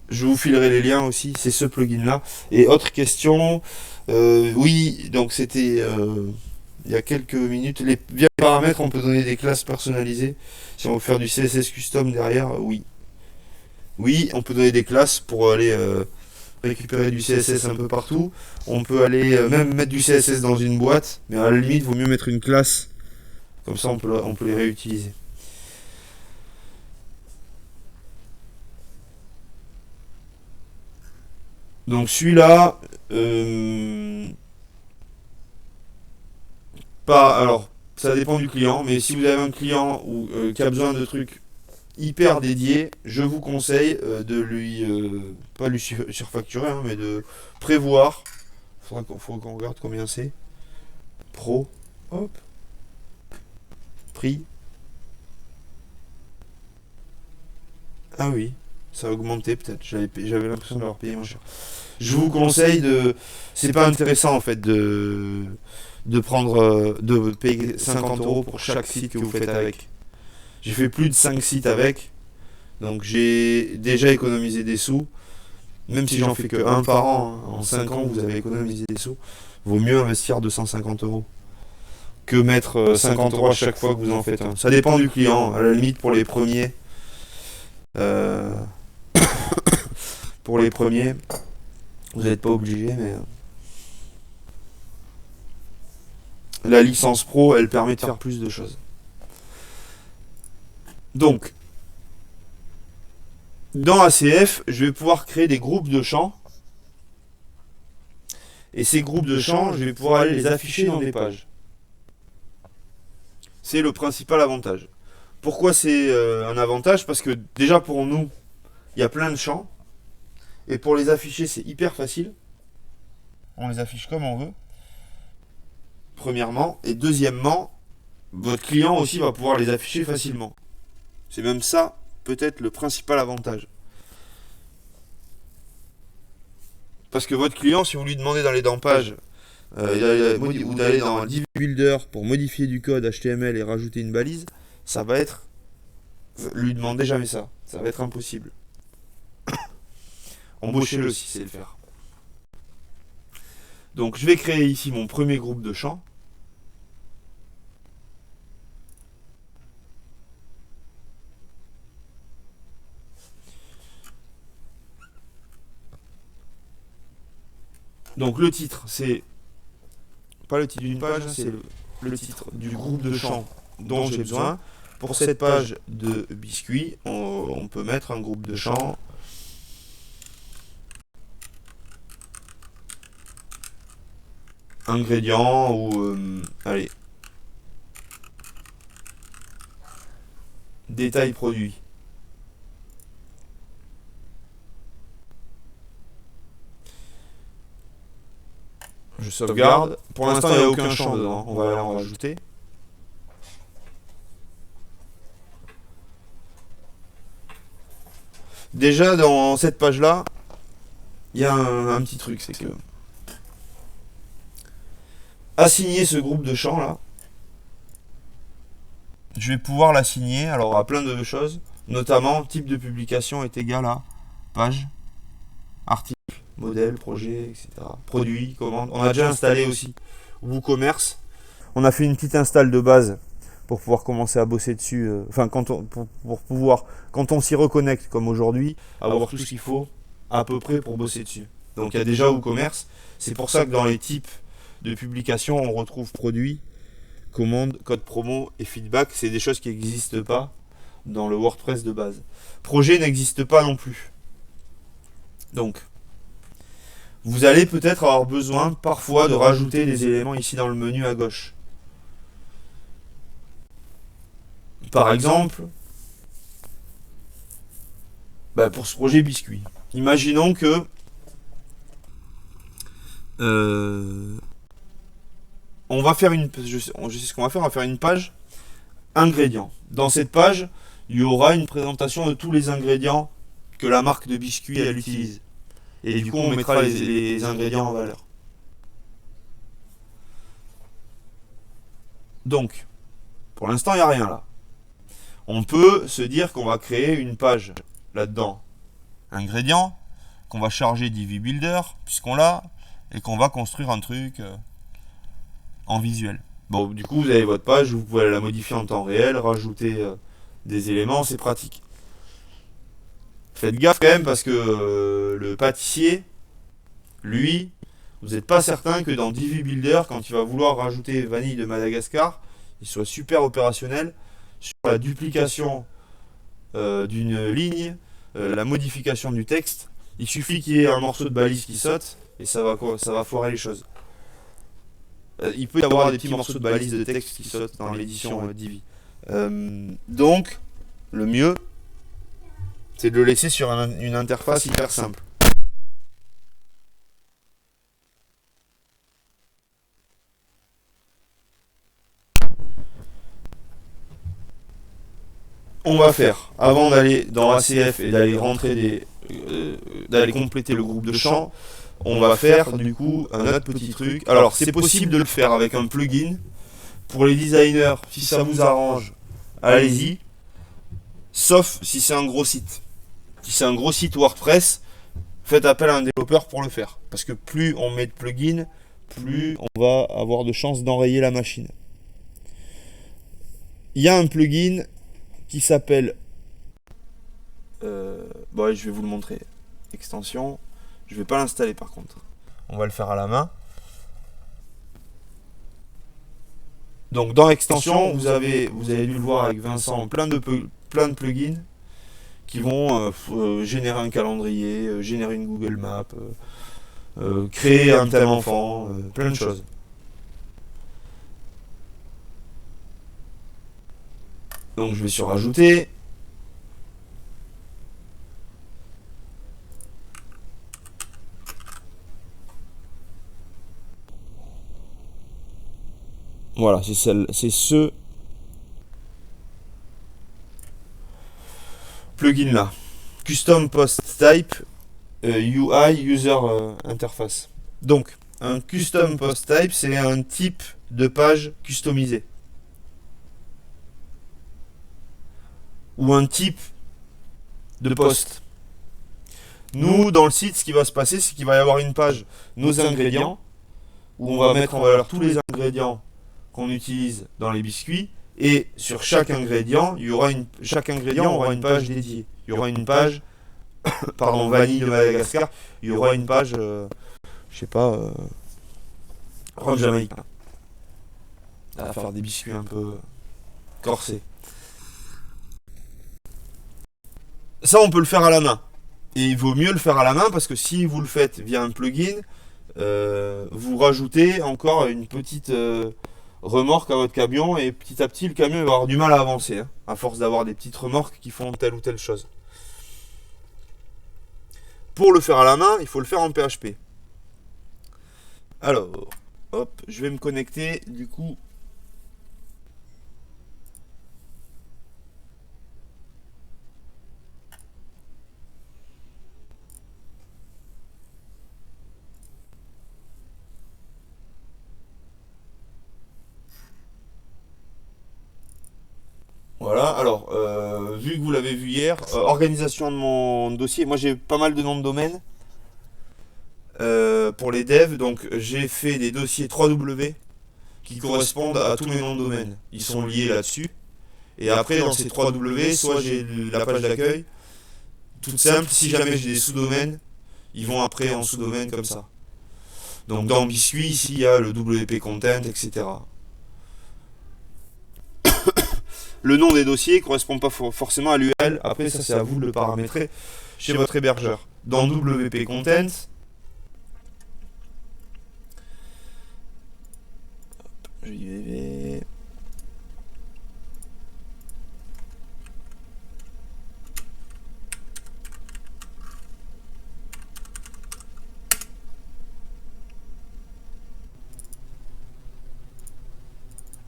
A: Je vous filerai les liens aussi, c'est ce plugin là. Et autre question, oui, donc c'était il y a quelques minutes. Via les paramètres, on peut donner des classes personnalisées. Si on veut faire du CSS custom derrière, oui. Oui, on peut donner des classes pour aller récupérer du CSS un peu partout. On peut aller même mettre du CSS dans une boîte, mais à la limite, il vaut mieux mettre une classe. Comme ça, on peut les réutiliser. Donc celui-là, alors ça dépend du client, mais si vous avez un client qui a besoin de trucs hyper dédiés, je vous conseille de lui, pas lui surfacturer, hein, mais de prévoir. Faut qu'on regarde combien c'est. Pro, hop, prix. Ah oui, ça a augmenté peut-être. J'avais l'impression d'avoir payé moins cher. Je vous conseille de. C'est pas intéressant en fait de prendre de payer 50 € pour chaque site que vous faites avec. J'ai fait plus de 5 sites avec, donc j'ai déjà économisé des sous. Même si j'en fais que un par an, hein, en 5 ans vous avez économisé des sous. Vaut mieux investir 250 € que mettre 50 € à chaque fois que vous en faites un. Ça dépend du client. À la limite pour les premiers. Euh, pour les premiers, vous n'êtes pas obligé, mais la licence pro, elle permet de faire plus de choses. Donc, dans ACF, je vais pouvoir créer des groupes de champs. Et ces groupes de champs, je vais pouvoir aller les afficher dans des pages. C'est le principal avantage. Pourquoi c'est un avantage? Parce que déjà pour nous, il y a plein de champs. Et pour les afficher, c'est hyper facile. On les affiche comme on veut. Premièrement. Et deuxièmement, votre client aussi va pouvoir les afficher facilement. C'est même ça, peut-être le principal avantage. Parce que votre client, si vous lui demandez d'aller dans page, ou d'aller dans Div Builder pour modifier du code HTML et rajouter une balise, ça va être... Lui demandez jamais ça. Ça va être impossible. Embauchez-le si c'est le faire. Donc je vais créer ici mon premier groupe de champs. Donc le titre, c'est pas le titre d'une page, c'est le titre du groupe de champs dont j'ai besoin. Pour cette page de biscuits, on peut mettre un groupe de champs. Ingrédients ou allez, détails produits. Je sauvegarde. Pour l'instant, il n'y a aucun champ dedans. On va aller en rajouter. Déjà, dans cette page-là, il y a un petit truc, c'est que assigner ce groupe de champs là, je vais pouvoir l'assigner alors à plein de choses, notamment type de publication est égal à page, article, modèle, projet, etc. Produit, commande. On a déjà installé aussi WooCommerce. On a fait une petite install de base pour pouvoir commencer à bosser dessus. Enfin, pour pouvoir, quand on s'y reconnecte comme aujourd'hui, avoir tout ce qu'il faut à peu près pour bosser dessus. Donc il y a déjà WooCommerce. C'est pour ça que dans les types de publication, on retrouve produit, commande, code promo et feedback. C'est des choses qui n'existent pas dans le WordPress de base. Projet n'existe pas non plus. Donc, vous allez peut-être avoir besoin parfois de rajouter des éléments ici dans le menu à gauche. Par exemple, pour ce projet biscuit. Imaginons que on va faire je sais ce qu'on va faire, on va faire une page ingrédients. Dans cette page, il y aura une présentation de tous les ingrédients que la marque de biscuit elle utilise. Et du coup, on mettra les ingrédients en valeur. Donc, pour l'instant, il n'y a rien là. On peut se dire qu'on va créer une page là-dedans. Ingrédients, qu'on va charger d'Eevee Builder, puisqu'on l'a, et qu'on va construire un truc en visuel. Bon, du coup, vous avez votre page, vous pouvez la modifier en temps réel, rajouter des éléments, c'est pratique. Faites gaffe quand même parce que le pâtissier, lui, vous n'êtes pas certain que dans Divi Builder, quand il va vouloir rajouter vanille de Madagascar, il soit super opérationnel sur la duplication d'une ligne, la modification du texte. Il suffit qu'il y ait un morceau de balise qui saute et ça va foirer les choses. Il peut y avoir des petits morceaux de balise de texte qui sautent dans l'édition Divi. Donc, le mieux, c'est de le laisser sur une interface hyper simple. On va faire, avant d'aller dans ACF et d'aller rentrer d'aller compléter le groupe de champs, on va faire du coup un autre petit truc. Alors c'est possible de le faire avec un plugin. Pour les designers, si ça vous arrange, allez-y. Sauf si c'est un gros site. Si c'est un gros site WordPress, faites appel à un développeur pour le faire. Parce que plus on met de plugins, plus on va avoir de chances d'enrayer la machine. Il y a un plugin qui s'appelle... je vais vous le montrer. Extension. Je ne vais pas l'installer par contre. On va le faire à la main. Donc dans extension, vous avez dû le voir avec Vincent, plein de plugins qui vont générer un calendrier, générer une Google Map, créer un thème enfant, plein de choses. Donc je vais sur ajouter. Voilà, c'est ce plugin là. Custom Post Type UI User Interface. Donc, un Custom Post Type, c'est un type de page customisé. Ou un type de post. Nous, dans le site, ce qui va se passer, c'est qu'il va y avoir une page nos ingrédients, où on va mettre en valeur tous les ingrédients qu'on utilise dans les biscuits, et sur chaque ingrédient, chaque ingrédient aura une page dédiée. Il y aura une page, vanille de Madagascar, il y aura une page, rhum jamaïcain. On va faire des biscuits un peu corsés. Ça, on peut le faire à la main. Et il vaut mieux le faire à la main parce que si vous le faites via un plugin, vous rajoutez encore une petite remorque à votre camion et petit à petit, le camion va avoir du mal à avancer, à force d'avoir des petites remorques qui font telle ou telle chose. Pour le faire à la main, il faut le faire en PHP. Alors, hop, je vais me connecter du coup. Voilà, alors, vu que vous l'avez vu hier, organisation de mon dossier, moi j'ai pas mal de noms de domaine pour les devs, donc j'ai fait des dossiers 3W qui correspondent à tous mes noms de domaine. Ils sont liés là-dessus. Et après, dans ces 3W, soit j'ai la page d'accueil, toute simple, si jamais j'ai des sous-domaines, Ils vont après en sous-domaine comme ça. Donc dans Biscuit, ici, il y a le WP Content, etc. Le nom des dossiers ne correspond pas forcément à l'URL. Après, ça, c'est à vous de le paramétrer chez votre hébergeur. Dans WP Content, j'y vais.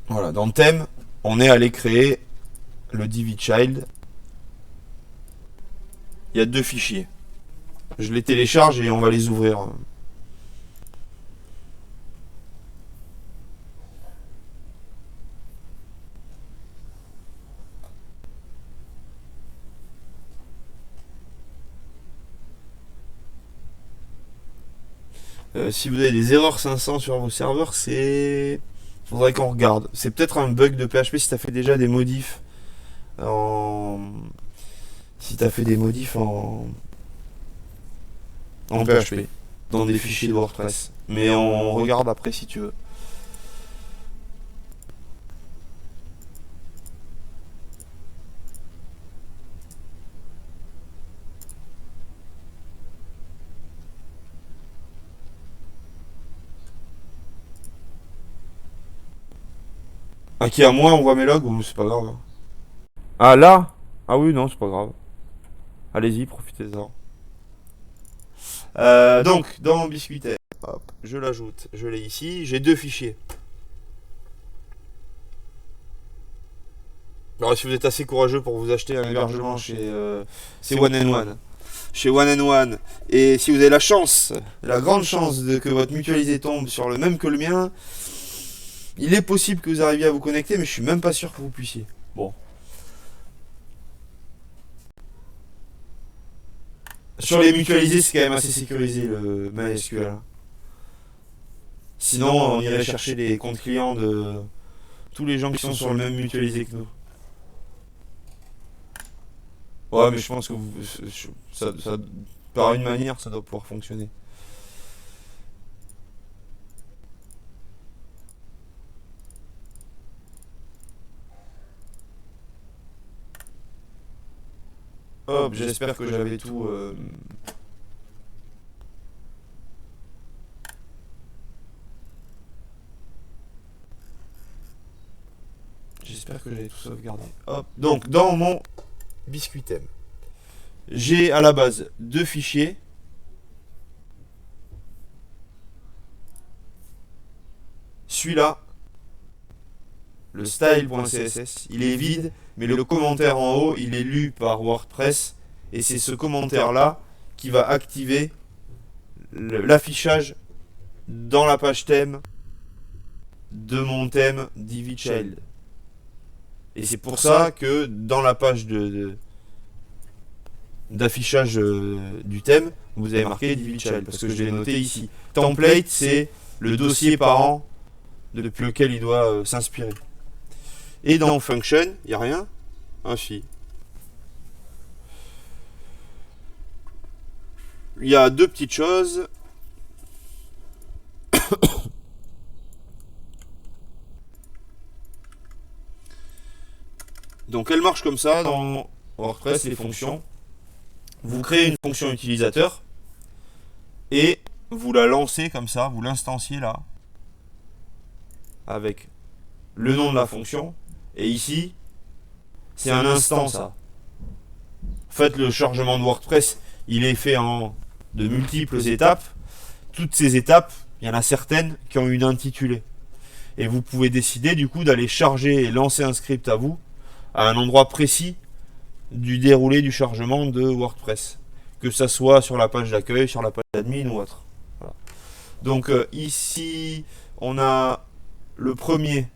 A: Voilà, dans thème, on est allé créer le Divi Child. Il y a 2 fichiers. Je les télécharge et on va les ouvrir. Si vous avez des erreurs 500 sur vos serveurs, c'est... Faudrait qu'on regarde. C'est peut-être un bug de PHP si tu as fait déjà des modifs en... Si tu as fait des modifs en PHP dans des fichiers de WordPress. Mais on regarde après si tu veux. Ah, qui à moi, on voit mes logs ou c'est pas grave. Ah là? Ah oui, non, c'est pas grave. Allez-y, profitez-en. Donc, dans Biscuiter, hop, je l'ajoute, je l'ai ici. J'ai 2 fichiers. Alors, si vous êtes assez courageux pour vous acheter un hébergement chez c'est One and One. Chez One and One. Et si vous avez la chance, la grande chance de que votre mutualisé tombe sur le même que le mien, il est possible que vous arriviez à vous connecter, mais je suis même pas sûr que vous puissiez. Bon. Sur les mutualisés, c'est quand même assez sécurisé le MySQL. Sinon, on irait chercher les comptes clients de tous les gens qui sont sur le même mutualisé que nous. Ouais, mais je pense que par une manière, ça doit pouvoir fonctionner. Hop, j'espère que j'avais tout. J'espère que j'avais tout sauvegardé. Hop, donc dans mon Biscuitem, j'ai à la base 2 fichiers. Celui-là, le style.css, il est vide, mais le commentaire en haut, il est lu par WordPress, et c'est ce commentaire-là qui va activer l'affichage dans la page thème de mon thème Divi Child. Et c'est pour ça que dans la page d'affichage du thème, vous avez marqué Divi Child, parce que je l'ai noté ici. Template, c'est le dossier parent depuis lequel il doit s'inspirer. Et dans Function, il n'y a rien. Ah si. Il y a 2 petites choses. Donc elle marche comme ça dans WordPress, les fonctions. Vous créez une fonction utilisateur et vous la lancez comme ça, vous l'instanciez là avec le nom de la fonction. Et ici, c'est un instant ça. En fait, le chargement de WordPress, il est fait en de multiples étapes. Toutes ces étapes, il y en a certaines qui ont une intitulée. Et vous pouvez décider du coup d'aller charger et lancer un script à vous à un endroit précis du déroulé du chargement de WordPress. Que ça soit sur la page d'accueil, sur la page d'admin ou autre. Voilà. Donc ici, on a le premier,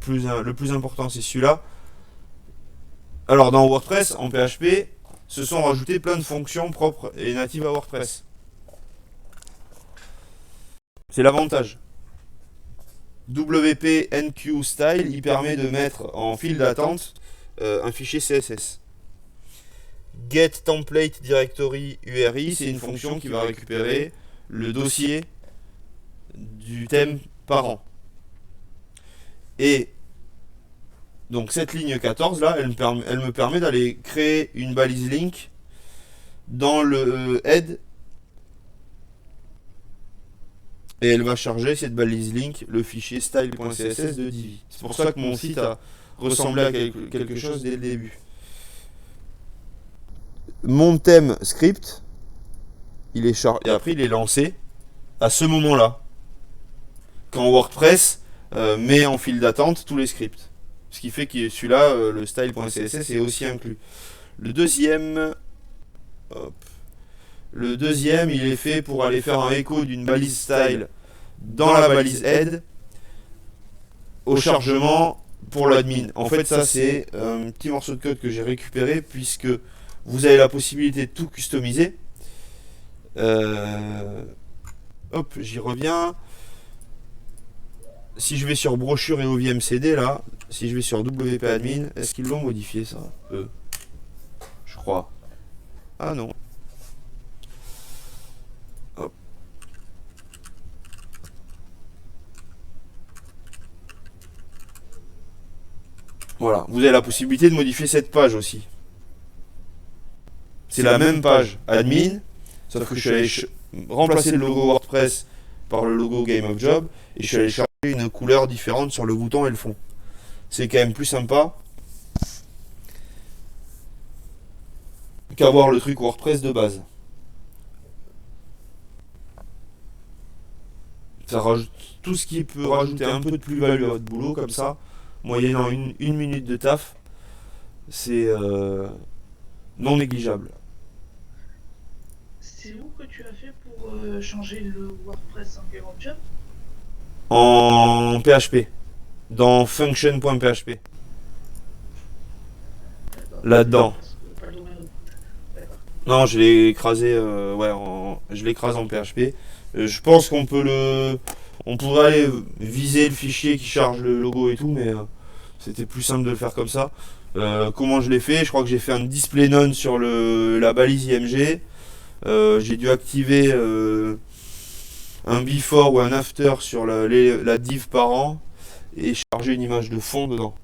A: le plus important, c'est celui-là. Alors dans WordPress, en PHP, se sont rajoutées plein de fonctions propres et natives à WordPress. C'est l'avantage. WP NQ Style, il permet de mettre en file d'attente un fichier CSS. get template directory URI, c'est une fonction qui va récupérer le dossier du thème parent. Et donc cette ligne 14 là, elle me permet d'aller créer une balise link dans le head. Et elle va charger cette balise link, le fichier style.css de Divi. C'est pour ça que mon site a ressemblé à quelque chose dès le début. Mon thème script, il est et après il est lancé à ce moment-là. Quand WordPress met en file d'attente tous les scripts. Ce qui fait que celui-là, le style.css est aussi inclus. Le deuxième, il est fait pour aller faire un écho d'une balise style dans la balise head au chargement pour l'admin. En fait, ça c'est un petit morceau de code que j'ai récupéré puisque vous avez la possibilité de tout customiser. Hop, j'y reviens. Si je vais sur brochure et OVMCD là, si je vais sur WP admin, est-ce qu'ils l'ont modifié ça? Je crois. Ah non. Hop. Voilà, vous avez la possibilité de modifier cette page aussi. C'est la même page admin, sauf que je suis allé remplacer le logo WordPress par le logo Game of Job et je suis allé chercher une couleur différente sur le bouton et le fond. C'est quand même plus sympa qu'avoir le truc WordPress de base. Ça rajoute tout ce qui peut rajouter un peu de plus-value à votre boulot comme ça, moyennant une minute de taf, c'est non négligeable.
B: C'est où que tu as fait pour changer le WordPress en Game of Job?
A: En PHP, dans function.php. Là-dedans. Non, je l'ai écrasé, je l'ai écrasé en PHP. Je pense qu'on pourrait aller viser le fichier qui charge le logo et tout, mais c'était plus simple de le faire comme ça. Comment je l'ai fait? Je crois que j'ai fait un display none sur la balise IMG. J'ai dû activer un before ou un after sur la div parent et charger une image de fond dedans.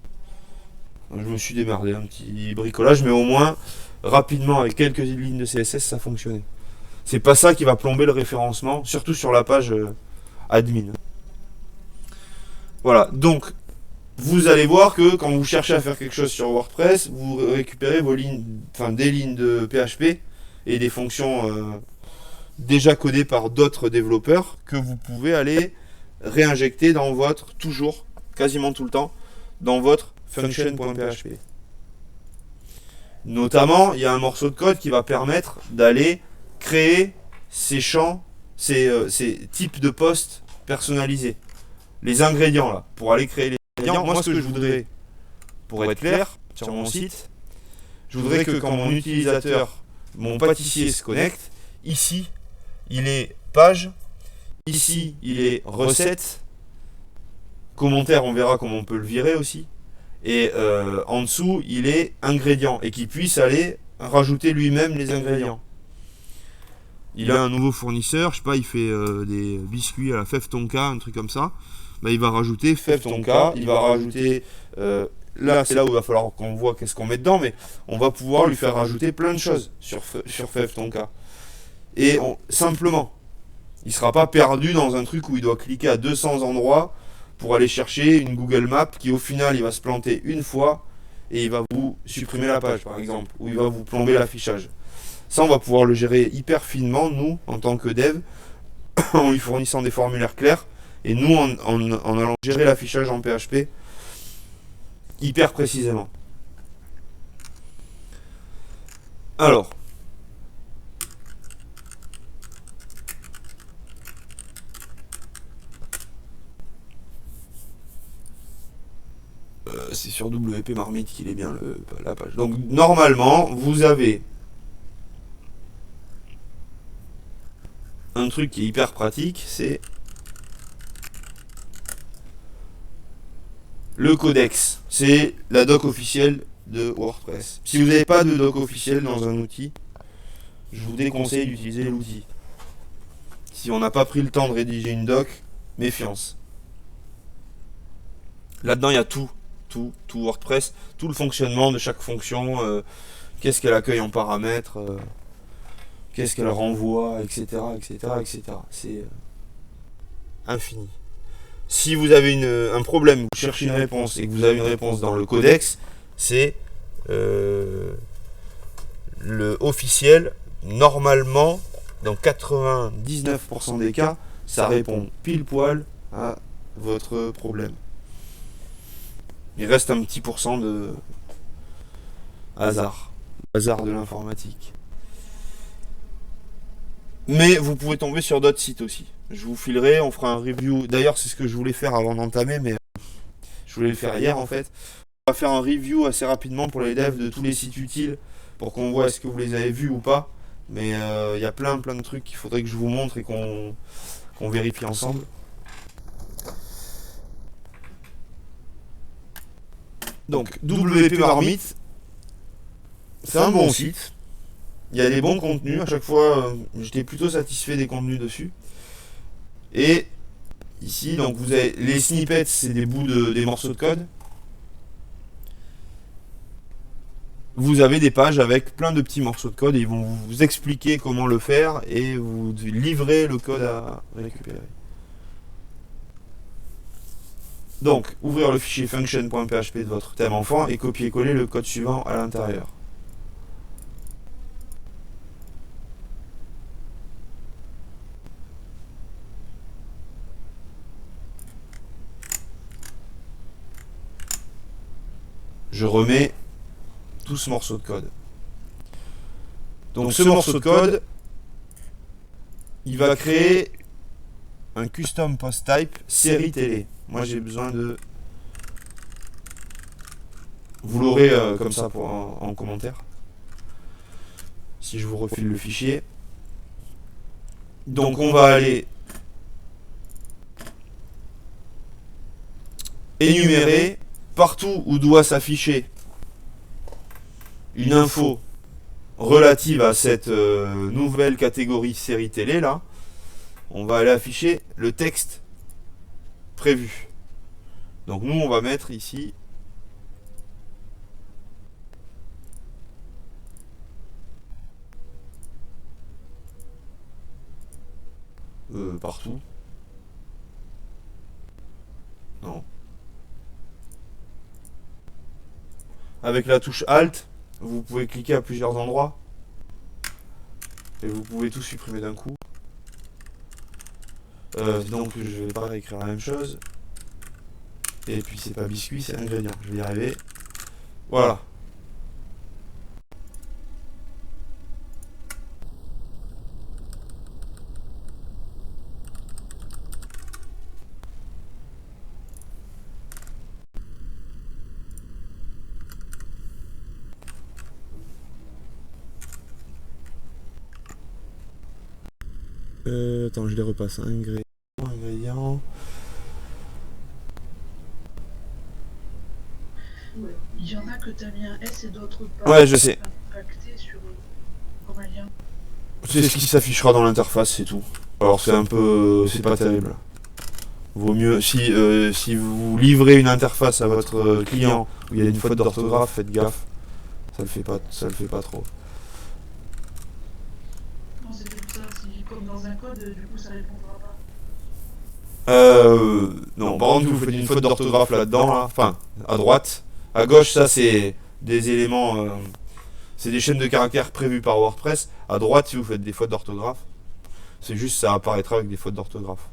A: Je me suis démerdé, un petit bricolage, mais au moins rapidement avec quelques lignes de CSS ça fonctionnait. C'est pas ça qui va plomber le référencement, surtout sur la page admin. Voilà, donc vous allez voir que quand vous cherchez à faire quelque chose sur WordPress, vous récupérez des lignes de PHP et des fonctions déjà codées par d'autres développeurs que vous pouvez aller réinjecter dans votre, toujours, quasiment tout le temps, dans votre function.php. Notamment, il y a un morceau de code qui va permettre d'aller créer ces champs, ces types de postes personnalisés. Les ingrédients là, pour aller créer les ingrédients. Moi, ce que je voudrais, pour être clair, sur mon site, je voudrais que quand mon utilisateur, mon pâtissier se connecte, ici, il est page, ici, il est recette, commentaire, on verra comment on peut le virer aussi, et en dessous, il est ingrédients, et qu'il puisse aller rajouter lui-même les ingrédients. Il a un nouveau fournisseur, je sais pas, il fait des biscuits à la fève tonka, un truc comme ça. Bah, il va rajouter fève tonka, il va rajouter là c'est là où il va falloir qu'on voit qu'est-ce qu'on met dedans, mais on va pouvoir lui faire rajouter plein de choses sur fève tonka. Et simplement, il sera pas perdu dans un truc où il doit cliquer à 200 endroits pour aller chercher une Google Map qui au final il va se planter une fois et il va vous supprimer la page par exemple, ou il va vous plomber l'affichage. Ça on va pouvoir le gérer hyper finement nous en tant que dev en lui fournissant des formulaires clairs et nous en allant gérer l'affichage en PHP hyper précisément. Alors c'est sur WP Marmite qu'il est bien la page. Donc normalement vous avez un truc qui est hyper pratique, c'est le codex. C'est la doc officielle de WordPress. Si vous n'avez pas de doc officiel dans un outil, je vous déconseille d'utiliser l'outil. Si on n'a pas pris le temps de rédiger une doc, méfiance. Là-dedans, il y a tout WordPress, tout le fonctionnement de chaque fonction, qu'est-ce qu'elle accueille en paramètres, qu'est-ce qu'elle renvoie, etc. C'est infini. Si vous avez un problème, vous cherchez une réponse et que vous avez une réponse dans le codex, c'est le officiel. Normalement, dans 99% des cas, ça répond pile poil à votre problème. Il reste un petit pourcent de hasard de l'informatique. Mais vous pouvez tomber sur d'autres sites aussi. Je vous filerai, on fera un review. D'ailleurs, c'est ce que je voulais faire avant d'entamer, mais je voulais le faire hier en fait. On va faire un review assez rapidement pour les devs de tous les sites utiles pour qu'on voit est-ce que vous les avez vus ou pas. Mais il y a plein de trucs qu'il faudrait que je vous montre et qu'on vérifie ensemble. Donc, WP Marmite, c'est un bon site. Il y a des bons contenus. À chaque fois, j'étais plutôt satisfait des contenus dessus. Et ici, donc vous avez les snippets, c'est des bouts des morceaux de code. Vous avez des pages avec plein de petits morceaux de code et ils vont vous expliquer comment le faire et vous livrer le code à récupérer. Donc, ouvrir le fichier function.php de votre thème enfant et copier-coller le code suivant à l'intérieur. Je remets tout ce morceau de code. Donc ce morceau de code, il va créer un custom post type série télé. Moi j'ai besoin de... Vous l'aurez comme ça en commentaire. Si je vous refile le fichier. Donc on va aller énumérer partout où doit s'afficher une info relative à cette nouvelle catégorie série télé là, on va aller afficher le texte prévu. Donc nous on va mettre ici partout. Non. Avec la touche Alt, vous pouvez cliquer à plusieurs endroits et vous pouvez tout supprimer d'un coup. Donc je vais pas réécrire la même chose. Et puis c'est pas biscuit, c'est ingrédient. Je vais y arriver. Voilà. Attends, je les repasse. Ingrédients.
B: Ouais. Il y en a que t'as mis un S et d'autres pas.
A: Ouais, je sais.
B: Impacté sur Aurélien.
A: C'est ce qui s'affichera dans l'interface, c'est tout. Alors c'est un peu... c'est pas terrible. Vaut mieux... Si vous livrez une interface à votre client où il y a une faute d'orthographe, faites gaffe. Ça le fait pas trop.
B: Non, c'était pour ça, si comme dans un code, du coup ça répondra pas.
A: Non, par contre, vous faites une faute d'orthographe là-dedans, là. Enfin, à droite. À gauche, ça c'est des éléments... c'est des chaînes de caractères prévues par WordPress. À droite, si vous faites des fautes d'orthographe, c'est juste ça apparaîtra avec des fautes d'orthographe.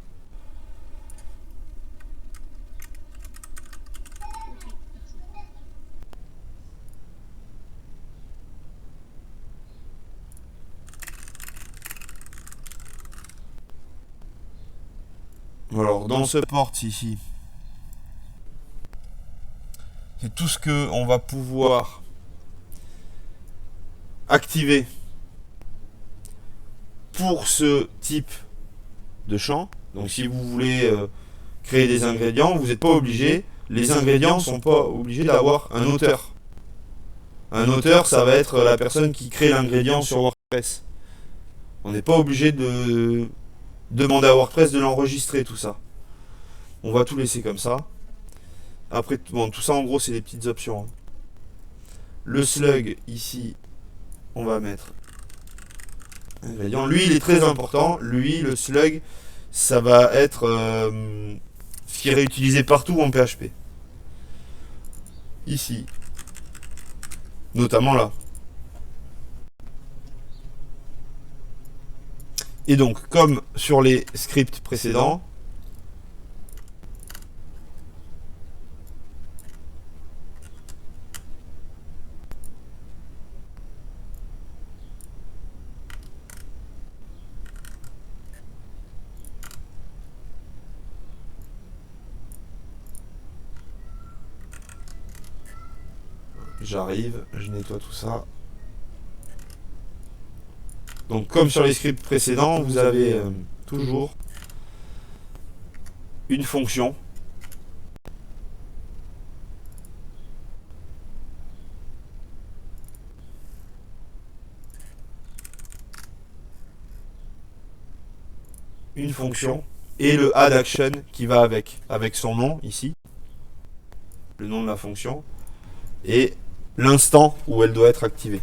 A: Alors, dans ce port ici, c'est tout ce que on va pouvoir activer pour ce type de champ. Donc si vous voulez créer des ingrédients, vous n'êtes pas obligé. Les ingrédients ne sont pas obligés d'avoir un auteur. Un auteur, ça va être la personne qui crée l'ingrédient sur WordPress. On n'est pas obligé de demander à WordPress de l'enregistrer, tout ça. On va tout laisser comme ça. Après, bon, tout ça en gros, c'est des petites options. Le slug, ici, on va mettre ingrédient. Lui, il est très important. Lui, le slug, ça va être ce qui est réutilisé partout en PHP. Ici. Notamment là. Et donc, comme sur les scripts précédents, j'arrive, je nettoie tout ça. Donc comme sur les scripts précédents, vous avez toujours une fonction et le add action qui va avec son nom ici, le nom de la fonction, et l'instant où elle doit être activée.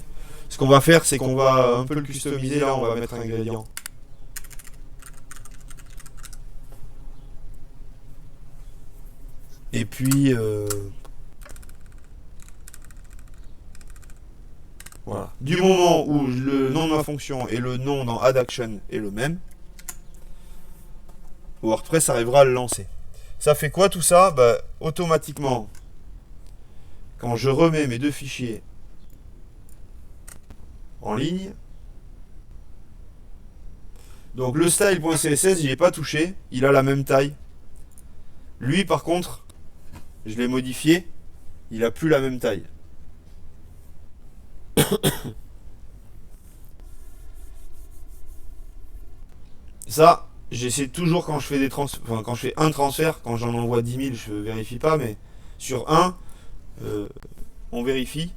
A: Ce qu'on va faire, c'est qu'on va un peu le customiser. Là, on va mettre un ingrédient. Et puis, voilà. Du moment où le nom de ma fonction et le nom dans add action est le même, WordPress arrivera à le lancer. Ça fait quoi tout ça? Bah, automatiquement, quand je remets mes deux fichiers en ligne, donc le style.css, j'y ai pas touché, il a la même taille. Lui, par contre, je l'ai modifié, il a plus la même taille. Ça, j'essaie toujours quand je fais des quand je fais un transfert, quand j'en envoie 10 000, je vérifie pas, mais sur un, on vérifie.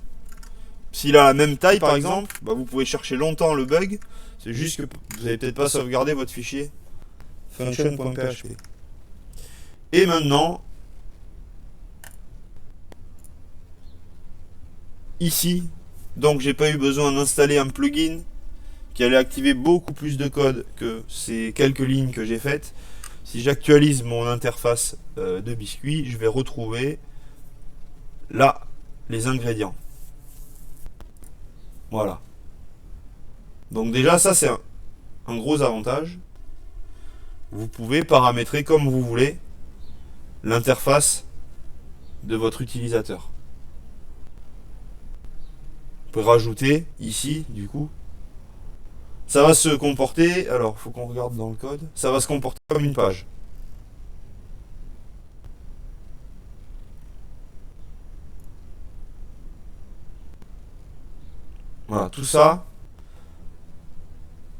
A: S'il a la même taille, par exemple, bah, vous pouvez chercher longtemps le bug. C'est juste que vous n'avez peut-être pas sauvegardé votre fichier function.php. Et maintenant, ici, donc j'ai pas eu besoin d'installer un plugin qui allait activer beaucoup plus de code que ces quelques lignes que j'ai faites. Si j'actualise mon interface de biscuit, je vais retrouver là les ingrédients. Voilà. Donc déjà, ça c'est un gros avantage. Vous pouvez paramétrer comme vous voulez l'interface de votre utilisateur. Vous pouvez rajouter ici, du coup. Ça va se comporter, alors faut qu'on regarde dans le code, ça va se comporter comme une page. Voilà, tout ça,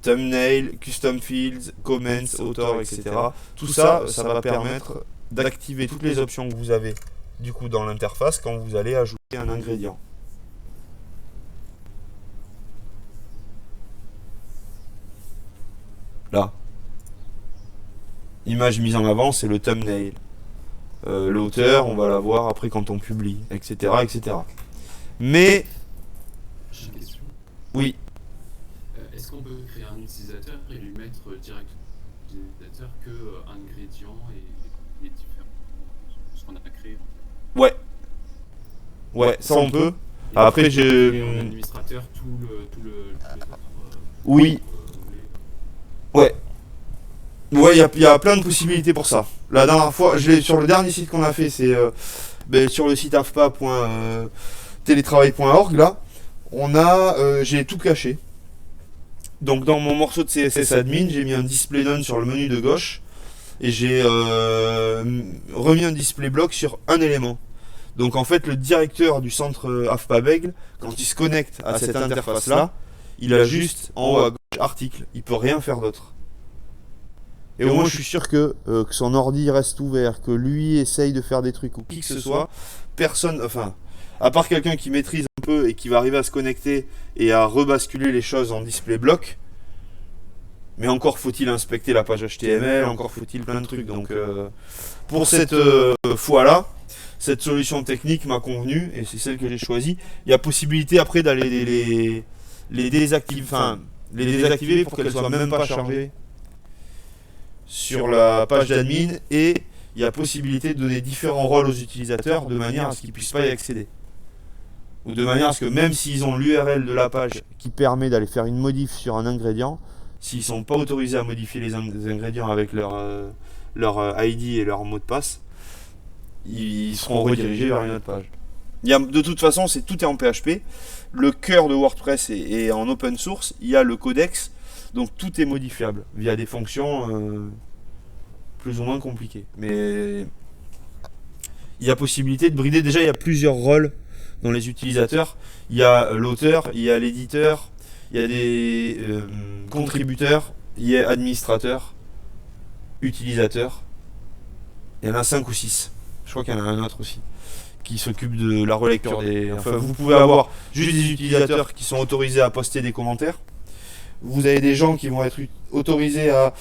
A: thumbnail, custom fields, comments, author, etc. Tout ça, ça va permettre d'activer toutes les options que vous avez du coup dans l'interface quand vous allez ajouter un ingrédient. Là. Image mise en avant, c'est le thumbnail. L'auteur, on va la voir après quand on publie, etc. etc. Mais,
D: J'ai une question.
A: oui,
D: Est-ce qu'on peut créer un utilisateur et lui mettre direct l'utilisateur que ingrédients et différents ce qu'on a créé?
A: ouais, ça on peut.
D: Et
A: Après,
D: créer en administrateur tout le
A: oui, ouais. Ouais, il y a plein de possibilités pour ça. La dernière fois, sur le dernier site qu'on a fait, c'est sur le site afpa.teletravail.org, là, j'ai tout caché. Donc dans mon morceau de CSS admin, j'ai mis un display none sur le menu de gauche et j'ai remis un display block sur un élément. Donc en fait, le directeur du centre AFPA Bègle, quand il se connecte à cette interface-là, il a juste en haut à gauche article. Il peut rien faire d'autre. Et au moins, je suis sûr que son ordi reste ouvert, que lui essaye de faire des trucs ou qui que ce soit. Personne, enfin, À part quelqu'un qui maîtrise un peu et qui va arriver à se connecter et à rebasculer les choses en display bloc. Mais encore faut-il inspecter la page HTML, encore faut-il plein de trucs. Donc pour cette fois-là, cette solution technique m'a convenu et c'est celle que j'ai choisie. Il y a possibilité après d'aller les désactiver, les désactiver pour qu'elles soient même pas chargées sur la page d'admin, et il y a possibilité de donner différents rôles aux utilisateurs de manière à ce qu'ils ne puissent pas y accéder. Ou de manière à ce que même s'ils ont l'URL de la page qui permet d'aller faire une modif sur un ingrédient, s'ils ne sont pas autorisés à modifier les ingrédients avec leur ID et leur mot de passe, ils seront redirigés vers une autre page. De toute façon, tout est en PHP. Le cœur de WordPress est en open source. Il y a le codex, donc tout est modifiable via des fonctions plus ou moins compliquées. Mais il y a possibilité de brider. Déjà, il y a plusieurs rôles dans les utilisateurs. Il y a l'auteur, il y a l'éditeur, il y a des contributeurs, il y a administrateur, utilisateur. Il y en a 5 ou 6. Je crois qu'il y en a un autre aussi qui s'occupe de la relecture des... Enfin, vous pouvez avoir juste des utilisateurs qui sont autorisés à poster des commentaires. Vous avez des gens qui vont être autorisés à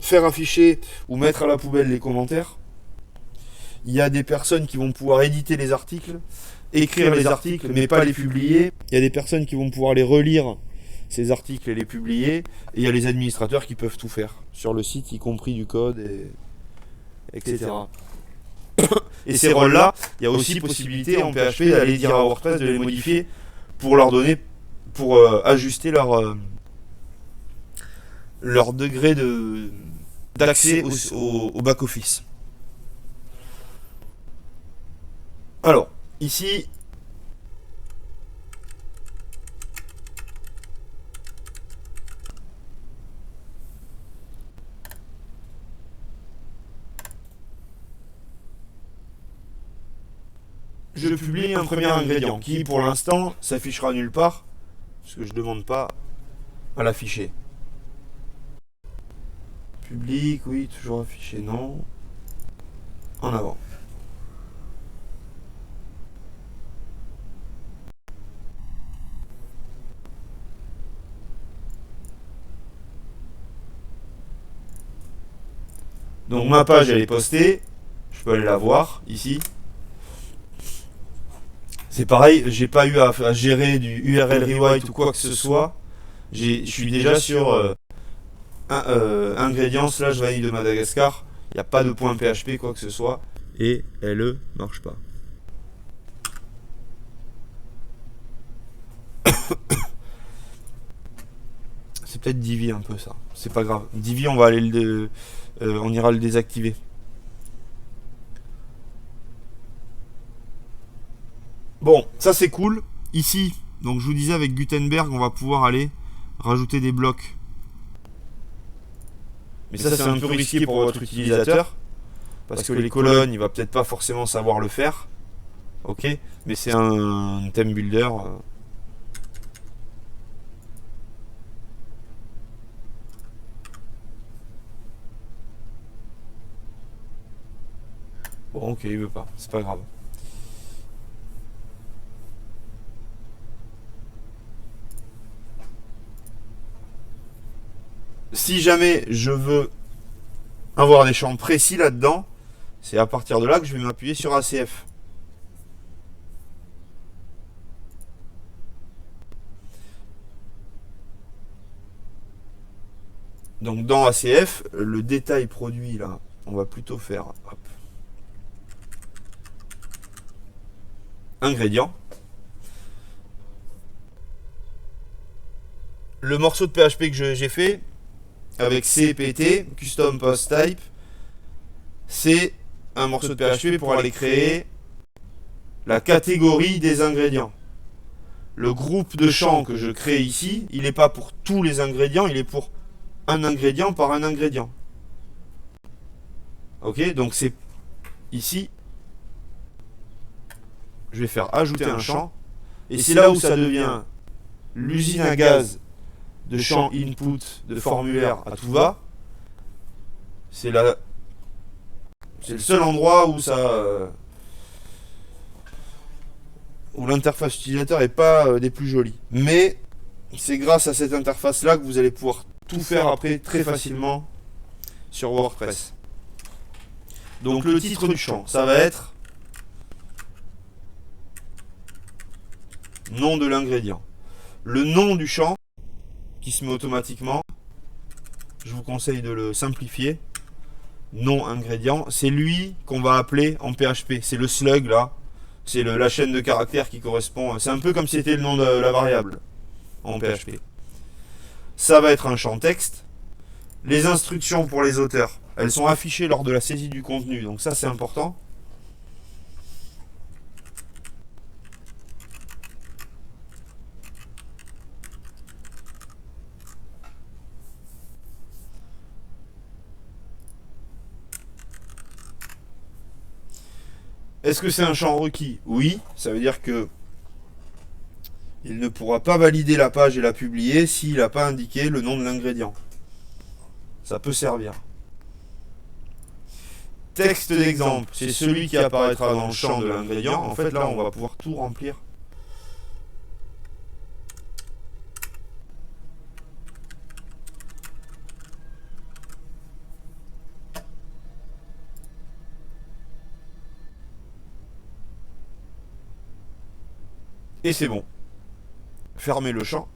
A: faire afficher ou mettre à la poubelle les commentaires. Il y a des personnes qui vont pouvoir éditer les articles, écrire les articles, mais pas les publier. Il y a des personnes qui vont pouvoir les relire, ces articles, et les publier. Et il y a les administrateurs qui peuvent tout faire sur le site, y compris du code, etc. Et ces rôles-là, il y a aussi possibilité en PHP d'aller dire à WordPress de les modifier pour leur donner, pour ajuster leur degré d'accès au back-office. Alors, ici, je publie un premier ingrédient qui, pour l'instant, s'affichera nulle part, parce que je ne demande pas à l'afficher. Public, oui, toujours affiché, non. En avant. Donc ma page elle est postée, je peux aller la voir ici. C'est pareil, j'ai pas eu à gérer du URL rewrite ou quoi que ce soit. Je suis déjà sur ingrédients / vanille de Madagascar. Il n'y a pas de point PHP quoi que ce soit. Et elle marche pas. C'est peut-être Divi un peu ça. C'est pas grave. Divi on va aller on ira le désactiver. Bon, ça c'est cool. Ici, donc je vous disais avec Gutenberg, on va pouvoir aller rajouter des blocs. Mais ça c'est un peu risqué pour votre utilisateur. Parce que les colonnes, il va peut-être pas forcément savoir le faire. Ok, mais c'est un theme builder. Bon, ok, il veut pas, c'est pas grave. Si jamais je veux avoir des champs précis là-dedans, c'est à partir de là que je vais m'appuyer sur ACF. Donc dans ACF, le détail produit là, on va plutôt faire hop, ingrédients. Le morceau de PHP que j'ai fait avec CPT, Custom Post Type, c'est un morceau de PHP pour aller créer la catégorie des ingrédients. Le groupe de champs que je crée ici, il n'est pas pour tous les ingrédients, il est pour un ingrédient par un ingrédient. Ok, donc c'est ici, je vais faire ajouter un champ, et c'est là où ça devient l'usine à gaz de champ input, de formulaire à tout va. C'est le seul endroit où ça où l'interface utilisateur n'est pas des plus jolies. Mais c'est grâce à cette interface-là que vous allez pouvoir tout faire après très facilement sur WordPress. Donc le titre du champ, ça va être nom de l'ingrédient. Le nom du champ, qui se met automatiquement, je vous conseille de le simplifier. Nom ingrédient, c'est lui qu'on va appeler en PHP. C'est le slug là, c'est la chaîne de caractères qui correspond. C'est un peu comme si c'était le nom de la variable en PHP. Ça va être un champ texte. Les instructions pour les auteurs, elles sont affichées lors de la saisie du contenu, donc ça c'est important. Est-ce que c'est un champ requis? Oui, ça veut dire que il ne pourra pas valider la page et la publier s'il n'a pas indiqué le nom de l'ingrédient. Ça peut servir. Texte d'exemple, c'est celui qui apparaîtra dans le champ de l'ingrédient. En fait, là, on va pouvoir tout remplir. Et c'est bon. Fermez le champ.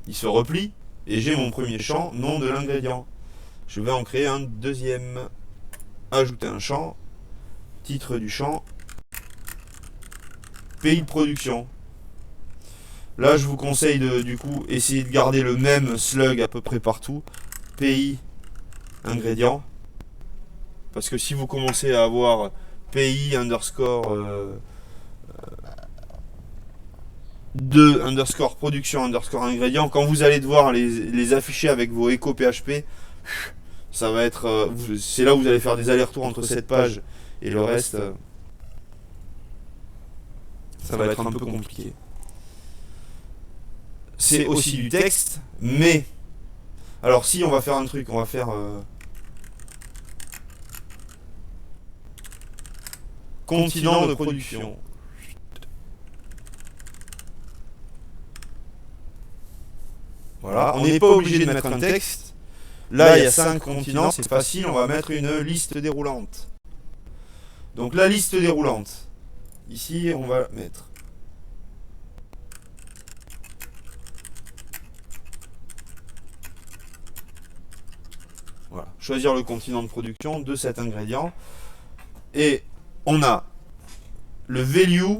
A: Il se replie. Et j'ai mon premier champ, nom de l'ingrédient. Je vais en créer un deuxième. Ajouter un champ. Titre du champ. Pays de production. Là, je vous conseille de, du coup, essayer de garder le même slug à peu près partout. Pays, ingrédient. Parce que si vous commencez à avoir pays underscore 2 underscore production underscore ingrédient, quand vous allez devoir les afficher avec vos échos PHP, ça va être c'est là où vous allez faire des allers-retours entre cette page et le reste. Ça va être un peu compliqué. C'est aussi du texte, mais alors si on va faire un truc, on va faire continent de production. Voilà, on n'est pas obligé de mettre un texte. Là, il y a 5 continents, c'est facile, on va mettre une liste déroulante. Donc la liste déroulante. Ici, on va mettre voilà, choisir le continent de production de cet ingrédient. Et on a le value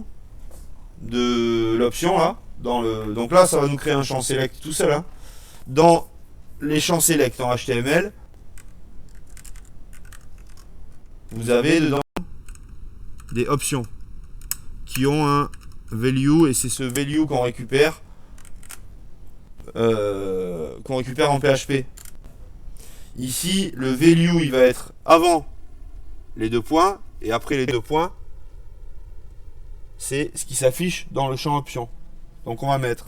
A: de l'option là. Donc là, ça va nous créer un champ select tout seul. Hein. Dans les champs select en HTML, vous avez dedans des options qui ont un value, et c'est ce value qu'on récupère en PHP. Ici, le value, il va être avant les 2 points, et après les 2 points, c'est ce qui s'affiche dans le champ option. Donc on va mettre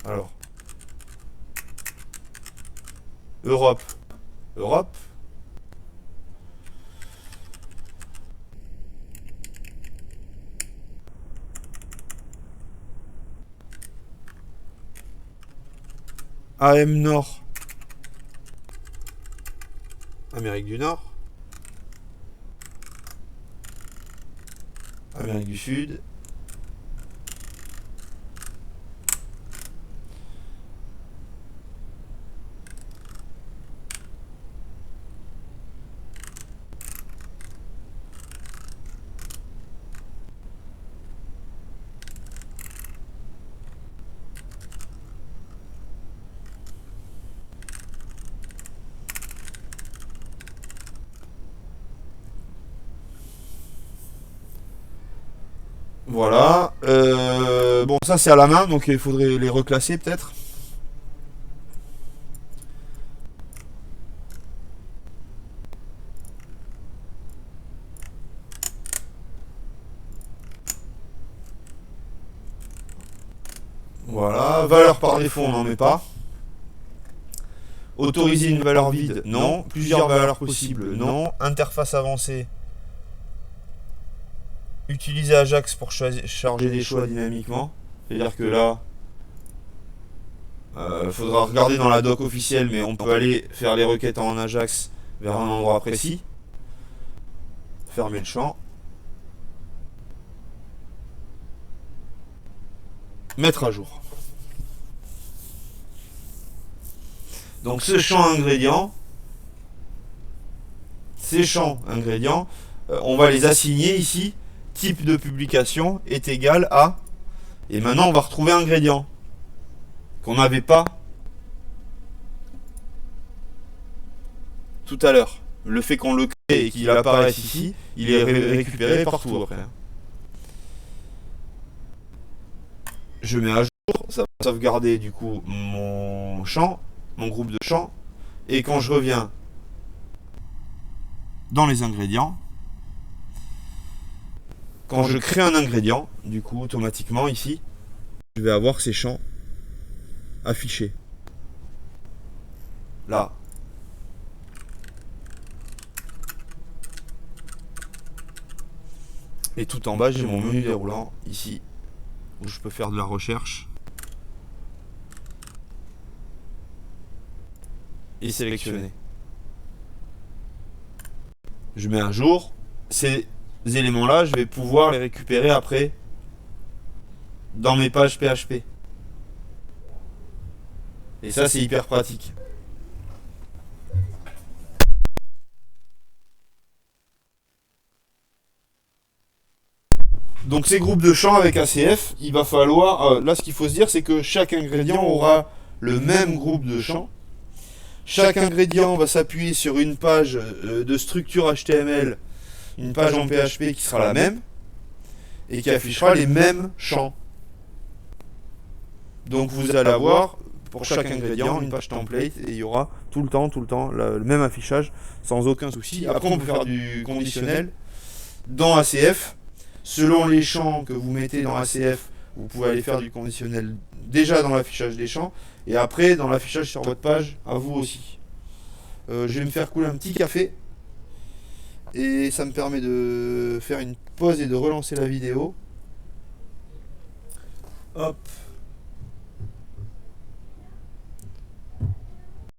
A: alors Europe AM Nord Amérique du Nord Amérique du Sud voilà. Bon, ça c'est à la main, donc il faudrait les reclasser peut-être. Voilà. Valeur par défaut, on n'en met pas. Autoriser une valeur vide, non. Plusieurs valeurs possibles, non. Interface avancée. utiliser Ajax pour charger des choix dynamiquement. C'est-à-dire que là, faudra regarder dans la doc officielle, mais on peut aller faire les requêtes en Ajax vers un endroit précis. Fermer le champ. Mettre à jour. Donc ce champ ingrédient, ces champs ingrédients, on va les assigner ici. Type de publication est égal à... Et maintenant on va retrouver ingrédient qu'on n'avait pas tout à l'heure. Le fait qu'on le crée et qu'il apparaisse ici, il est récupéré partout après. Je mets à jour, ça va sauvegarder du coup mon champ, mon groupe de champs. Et quand je reviens dans les ingrédients, quand je crée un ingrédient, du coup automatiquement ici, je vais avoir ces champs affichés. Là. Et tout en bas, j'ai mon menu déroulant ici, où je peux faire de la recherche et sélectionner. Je mets un jour. Ces éléments-là, je vais pouvoir les récupérer après dans mes pages PHP. Et ça, c'est hyper pratique. Donc ces groupes de champs avec ACF, il va falloir... là, ce qu'il faut se dire, c'est que chaque ingrédient aura le même groupe de champs. Chaque ingrédient va s'appuyer sur une page de structure HTML, une page en PHP qui sera la même, et qui affichera les mêmes champs. Donc vous allez avoir, pour chaque ingrédient, une page template, et il y aura tout le temps, le même affichage, sans aucun souci. Après, on peut faire du conditionnel dans ACF. Selon les champs que vous mettez dans ACF, vous pouvez aller faire du conditionnel déjà dans l'affichage des champs, et après dans l'affichage sur votre page, à vous aussi. Je vais me faire couler un petit café, et ça me permet de faire une pause et de relancer la vidéo. Hop.